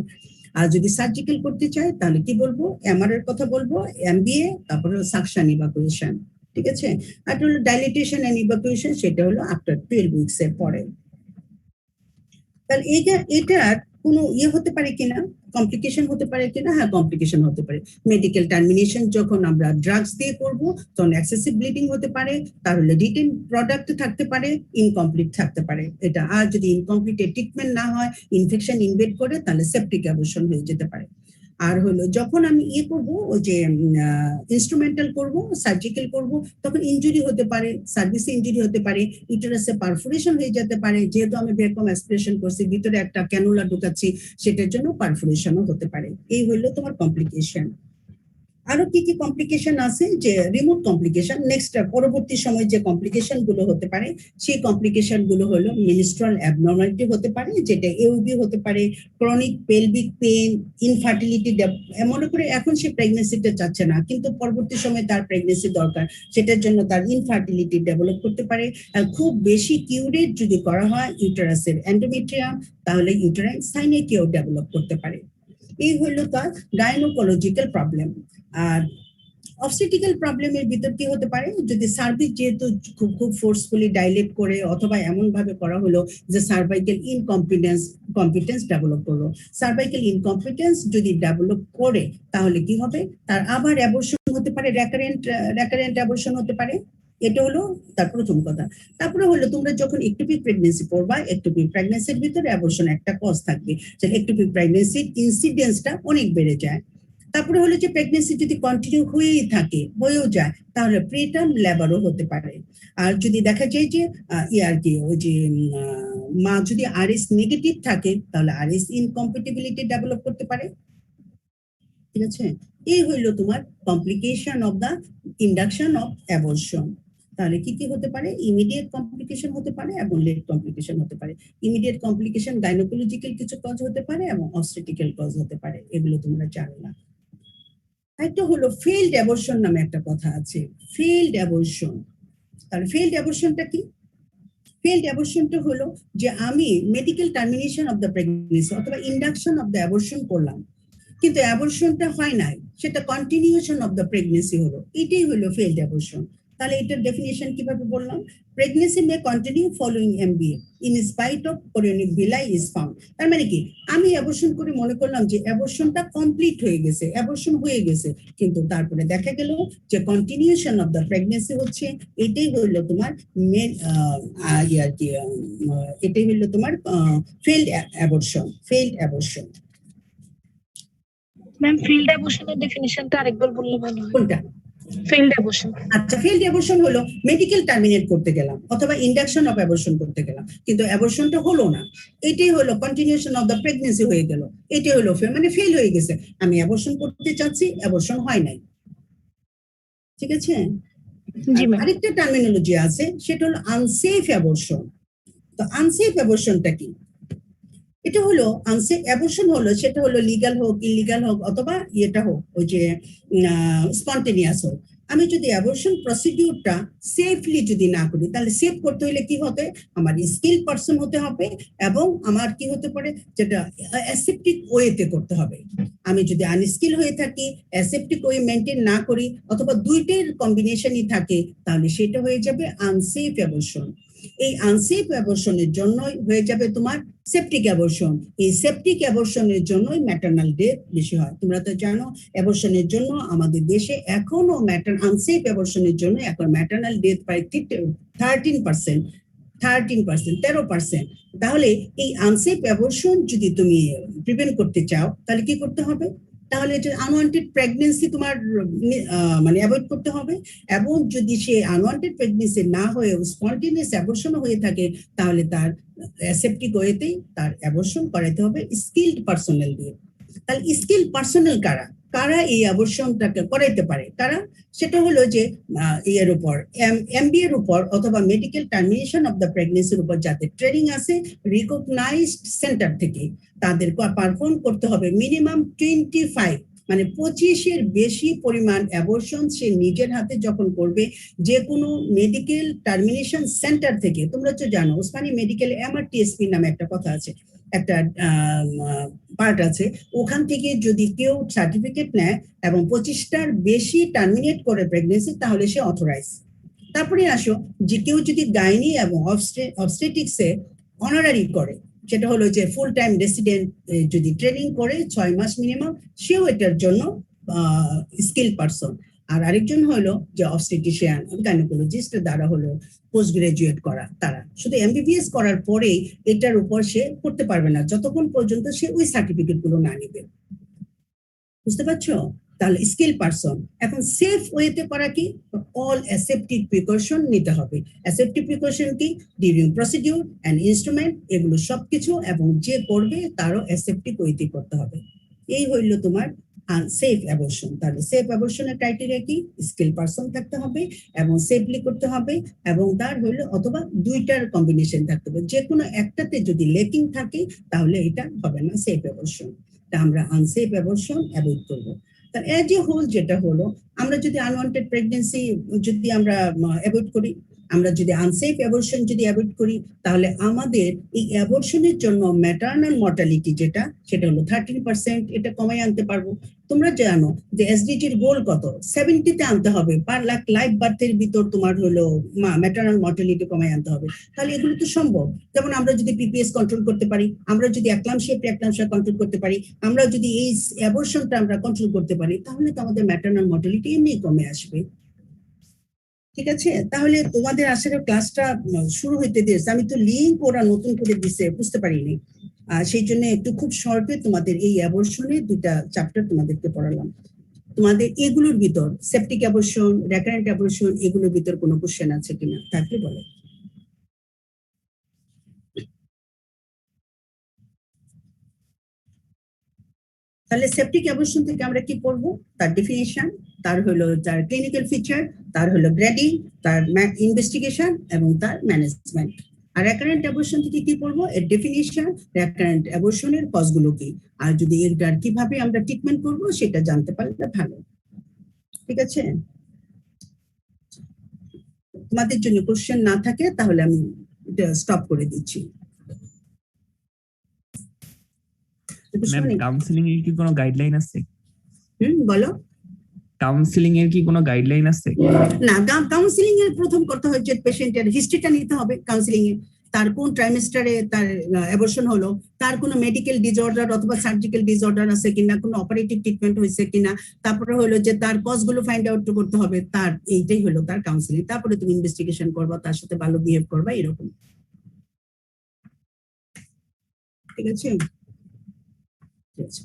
আর যদি সার্জিক্যাল করতে চাই তাহলে কি বলবো? এমআর এর কথা বলবো, এমবিএ, তারপরে সাকশন ইভাকুয়েশন, ঠিক আছে? আর হলো ডাইলিটেশন এন্ড ইভাকুয়েশন, সেটা হলো আফটার 12 উইকস এর পরে। তাহলে এটার কোনো হতে পারে কিনা, কমপ্লিকেশন হতে পারে কিনা? হ্যাঁ, কমপ্লিকেশন হতে পারে। মেডিকেল টার্মিনেশন যখন আমরা ড্রাগস দিয়ে করব তখন এক্সেসিভ ব্লিডিং হতে পারে, তাহলে রিটেন প্রোডাক্ট থাকতে পারে, ইনকমপ্লিট থাকতে পারে এটা। আর যদি ইনকমপ্লিট ট্রিটমেন্ট না হয়, ইনফেকশন ইনভেড করে, তাহলে সেপটিক অ্যাবর্শন হয়ে যেতে পারে। আর হলো যখন আমি করব, ওই যে ইনস্ট্রুমেন্টাল করব, সার্জিক্যাল করব, তখন ইনজুরি হতে পারে, সার্ভিসে ইনজুরি হতে পারে, ইউটেরাসে পারফোরেশন হয়ে যেতে পারে, যেহেতু আমি ভ্যাকুয়াম অ্যাসপিরেশন করছি, ভিতরে একটা ক্যানুলা ঢুকাচ্ছি, সেটার জন্য পারফোরেশনও হতে পারে। এই হলো তোমার কমপ্লিকেশন। আরো কি কি কমপ্লিকেশন আছে? যে রিমোট কমপ্লিকেশন, নেক্সট পরবর্তী সময় যে কমপ্লিকেশন গুলো হতে পারে, সেই কমপ্লিকেশন গুলো হলো মিনিস্ট্রাল অ্যাবনর্মালিটি হতে পারে, যেটা এউবি হতে পারে, ক্রনিক পেলভিক পেন, ইনফার্টিলিটি। মনে করে এখন সে প্রেগনেন্সিটা চাচ্ছে না, কিন্তু পরবর্তী সময় তার প্রেগনেন্সি দরকার, সেটার জন্য তার ইনফার্টিলিটি ডেভেলপ করতে পারে। আর খুব বেশি কিউরেট যদি করা হয় ইউটেরাসের এন্ডোমেট্রিয়াম, তাহলে ইউটেরাইন সাইনেকিও ডেভেলপ করতে পারে। এই হলো তার গাইনোকোলজিক্যাল প্রবলেম। আর অবস্টেটিক্যাল প্রবলেমের ভিতর কি হতে পারে? যদি সার্ভিস যেহেতু খুব খুব ফোর্সফুলি ডাইলেট করে, অথবা এমন ভাবে করা হলো যে সার্ভাইকাল কম্পিটেন্স ডেভেলপ করলো। সার্ভাইকাল ইনকম্পিটেন্স যদি ডেভেলপ করে, তাহলে কি হবে? তার আবার অ্যাবর্শন হতে পারে, রেকারেন্ট অ্যাবর্শন হতে পারে। এটা হলো তার প্রথম কথা। তারপরে হলো তোমরা যখন একটোপিক প্রেগনেন্সি পড়বা, একটোপিক প্রেগনেন্সির ভিতরে অ্যাবর্শন একটা কজ থাকবে, যে একটোপিক প্রেগনেন্সির ইনসিডেন্সটা অনেক বেড়ে যায়। তারপরে হলো যে প্রেগনেন্সি যদি কন্টিনিউ হয়েও যায়, তাহলে প্রিটার্ম লেবারও হতে পারে। আর যদি দেখা যায় যে ওই যে মা যদি আরএস নেগেটিভ থাকে, তাহলে আরএস ইনকম্প্যাটিবিলিটি ডেভেলপ করতে পারে, ঠিক আছে? এই হইলো তোমার complication of the induction of abortion. তাহলে কি কি হতে পারে? ইমিডিয়েট কমপ্লিকেশন হতে পারে এবং লেট কমপ্লিকেশন হতে পারে। ইমিডিয়েট কমপ্লিকেশন গাইনোকোলজিক্যাল কিছু কজ হতে পারে এবং অবস্টেটিক্যাল কজ হতে পারে, এগুলো তোমরা জানো না। একটা হলো ফেইল্ড অ্যাবর্শন নামে একটা কথা আছে, ফেইল্ড অ্যাবর্শন। তাহলে ফেইল্ড অ্যাবর্শনটা কি? ফেইল্ড অ্যাবর্শনটা হলো যে আমি medical termination of the pregnancy অথবা ইন্ডাকশন অফ দ্য অ্যাবর্শন করলাম, কিন্তু অ্যাবর্শনটা হয় নাই, সেটা কন্টিনিউশন অফ দ্য প্রেগনেন্সি হলো, এটাই হলো ফেইল্ড অ্যাবর্শন। তাহলে এটার ডেফিনিশন কিভাবে বললাম? Pregnancy may continue following MBA in spite of chorionic বিলাই ইজ ফাউন্ড। তার মানে কি, আমি অ্যাবর্শন করে মনে করলাম যে অ্যাবর্শনটা কমপ্লিট হয়ে গেছে, অ্যাবর্শন হয়ে গেছে, কিন্তু তারপরে দেখা গেল যে কন্টিনিউশন অফ দ্য প্রেগনেন্সি হচ্ছে। এটাই হলো তোমার এটাই হলো তোমার ফেইল্ড অ্যাবর্শন। ম্যাম, ফেইল্ড অ্যাবর্শনের ডেফিনিশনটা আরেকবার বললে ভালো হয়। কোনটা? Failed abortion. আচ্ছা, ফেইল্ড অ্যাবর্শন হলো মেডিকেল টার্মিনেট করতে গেলাম অথবা ইন্ডাকশন অফ অ্যাবর্শন করতে গেলাম, কিন্তু অ্যাবর্শনটা হলো না, এটাই হলো কন্টিনিউশন অফ দ্য প্রেগনেন্সি হয়ে গেল, এটাই হলো মানে ফেল হয়ে গেছে। আমি অ্যাবর্শন করতে চাচ্ছি, অ্যাবর্শন হয় নাই, ঠিক আছে? আরেকটা টার্মিনোলজি আছে, সেটা হলো আনসেফ অ্যাবর্শন। তো আনসেফ অ্যাবর্শনটা কি? এটা হলো আনসেফ অ্যাবর্শন হলো, সেটা হলো লিগ্যাল হোক, ইলিগ্যাল হোক, অথবা এটা হোক ওই যে স্পন্টেনিয়াস হোক। আমি যদি অ্যাবর্শন প্রসিডিউরটা সেফলি যদি না করি, তাহলে সেফ করতে হলে কি হতে? আমার স্কিল পারসন হতে হবে এবং আমার কি হতে পারে, যেটা অ্যাসেপ্টিক ওয়েতে করতে হবে। আমি যদি আনস্কিল হয়ে থাকি, অ্যাসেপ্টিক ওয়ে মেনটেন না করি, অথবা দুইটার কম্বিনেশনই থাকে, তাহলে সেটা হয়ে যাবে আনসেফ অ্যাবর্শন। এই আনসেফ অ্যাবর্শনের জন্যই হয়ে যাবে তোমার সেপটিক অ্যাবর্শন। এই সেপটিক অ্যাবর্শনের জন্যই ম্যাটারনাল ডেথ বেশি হয়। তোমরা তো জানো অ্যাবর্শনের জন্য আমাদের দেশে এখনো আনসেফ অ্যাবর্শনের জন্য এখন ম্যাটারনাল ডেথ প্রায় 13%। 13%, 13%। তাহলে এই আনসেফ অ্যাবর্শন যদি তুমি প্রিভেন্ট করতে চাও তাহলে কি করতে হবে? তাহলে যে আনওয়ান্টেড প্রেগন্যান্সি তোমার মানে অ্যাভয়েড করতে হবে, এবং যদি সে আনওয়ান্টেড প্রেগন্যান্সি না হয়ে স্পন্টেনিয়াস অ্যাবর্শন হয়ে থাকে তাহলে তার অ্যাসেপ্টিক ওয়েতেই তার অ্যাবর্শন করাতে হবে স্কিলড পার্সোনেল দিয়ে। তাহলে স্কিল পার্সোনেল কারা কারা এই অ্যাবর্শনটাকে করাইতে পারে? কারা? সেটা হলো যে এর উপর এমবি এর উপর অথবা মেডিকেল টার্মিনেশন অফ দ্য প্রেগন্যান্সির উপর যাদের ট্রেনিং আছে রিকগনাইজড সেন্টার থেকে, তাদের পারফর্ম করতে হবে মিনিমাম 25, মানে 25-এর বেশি পরিমাণ অ্যাবর্শন সে নিজের হাতে যখন করবে যে কোনো মেডিকেল টার্মিনেশন সেন্টার থেকে। তোমরা তো জানো ওসমানী মেডিকেল এমআরটিএসপি নামে একটা কথা আছে, একটা পার্ট আছে, ওখান থেকে যদি কেউ সার্টিফিকেট নেয় এবং 25টার বেশি টার্মিনেট করে প্রেগনেন্সি তাহলে সে অথরাইজ। তারপরে আসো যে কেউ যদি গাইনি এবং অবস্টেটিক্সে অনারারি করে, সেটা হলো যে ফুল টাইম রেসিডেন্ট যদি ট্রেনিং করে 6 মাস মিনিমাম, সেও এটার জন্য স্কিল পারসন। আর আরেকজন হলো যে অবস্টেটিশিয়ান গাইনোকোলজিস্ট, দ্বারা হলো পোস্ট গ্রাজুয়েট করা, তারা শুধু এমবিবিএস করার পরেই এটার উপর সে করতে পারবে না যতক্ষণ পর্যন্ত সে ওই সার্টিফিকেট গুলো না নিবে। বুঝতে পারছো? তাহলে স্কিল পারসন। এখন সেফ ওয়েতে করা কি? অল অ্যাসেপ্টিভ প্রিকশন নিতে হবে। অ্যাসেপ্টিভ প্রিকশন কি? ডিউরিং প্রসিডিউর এন্ড ইনস্ট্রুমেন্ট, এগুলো সবকিছু, এবং যে করবে তারও অ্যাসেপ্টিভ ওয়েতে করতে হবে। এই হইল তোমার সেফ অ্যাবর্শন। তাহলে সেফ অ্যাবর্শনের ক্রাইটেরিয়া কি? স্কিল পারসন থাকতে হবে এবং সেফলি করতে হবে, এবং তার হইলো অথবা দুইটার কম্বিনেশন থাকতে হবে। যে কোনো একটাতে যদি লেকিং থাকে তাহলে এটা হবে না সেফ অ্যাবর্শন। তা আমরা আনসেফ অ্যাবর্শন অ্যাভয়েড করবো। তার এজ এ হোল যেটা হলো, আমরা যদি আনওয়ান্টেড প্রেগন্যান্সি যদি আমরা অ্যাভয়েড করি, আমরা যদি আনসেফ অ্যাবর্শন যদি অ্যাভয়েড করি, তাহলে আমাদের এই অ্যাবর্শনের জন্য ম্যাটারনাল মর্টালিটি যেটা, সেটা হলো 13%, এটা কমাই আনতে পারবো। তোমরা জানো যে এসডিজির গোল কত? 70-তে আনতে হবে, পার লাখ লাইভ বার্থের ভিতর তোমার হলো ম্যাটারনাল মর্টালিটি কমাই আনতে হবে। তাহলে এগুলো তো সম্ভব। যেমন আমরা যদি পিপিএস কন্ট্রোল করতে পারি, আমরা যদি প্রেক্লাম্পসিয়া কন্ট্রোল করতে পারি, আমরা যদি এই অ্যাবর্শনটা আমরা কন্ট্রোল করতে পারি, তাহলে তো আমাদের ম্যাটারনাল মর্টালিটি এমনি কমে আসবে। ঠিক আছে? তাহলে তোমাদের আসলে ক্লাসটা শুরু হইতে দিয়েছে, আমি তো লিঙ্ক ওরা নতুন করে দিছে, বুঝতে পারিনি। সেই জন্য একটু খুব শর্টে তোমাদের এই অ্যাবর্শনের দুটা চ্যাপ্টার তোমাদেরকে পড়ালাম। তোমাদের এগুলোর ভিতর সেপটিক অ্যাবর্শন, রেকারেন্ট অ্যাবর্শন, এগুলোর ভিতর কোনো কোশ্চেন আছে কিনা? থাকলে বলো। তাহলে সেপটিক অ্যাবর্শন থেকে আমরা কি পড়ব? তার ডেফিনিশন, তার হলো তার ক্লিনিক্যাল ফিচার, তার হলো গ্রেডিং, তার ইনভেস্টিগেশন এবং তার ম্যানেজমেন্ট। আর রেকারেন্ট অ্যাবর্শন থেকে কি পড়বো? এর ডেফিনিশন, রেকারেন্ট অ্যাবর্শনের কজগুলো কি, আর যদি এটার কিভাবে আমরা ট্রিটমেন্ট করব সেটা জানতে পারলে ভালো। ঠিক আছে? তোমাদের জন্য কোশ্চেন না থাকে তাহলে আমি এটা স্টপ করে দিচ্ছি। ম্যাম, কাউন্সেলিং এর কি কোনো গাইডলাইন আছে? বলো। কাউন্সেলিং এর কি কোনো গাইডলাইন আছে? না, কাউন্সেলিং এর প্রথম কথা হচ্ছে পেশেন্টের হিস্ট্রিটা নিতে হবে। কাউন্সেলিং এ তার কোন ট্রাইমেস্টারে তার অ্যাবর্শন হলো, তার কোনো মেডিকেল ডিসঅর্ডার অথবা সার্জিক্যাল ডিসঅর্ডার আছে কিনা, কোনো অপারেটিভ ট্রিটমেন্ট হয়েছে কিনা, তারপরে হলো যে তার কজগুলো ফাইন্ড আউট করতে হবে, তার এইটাই হলো তার কাউন্সেলিং। তারপরে তুমি ইনভেস্টিগেশন করবা, তার সাথে ভালো বিহেভ করবা, এরকম। ঠিক আছে? ঠিক আছে।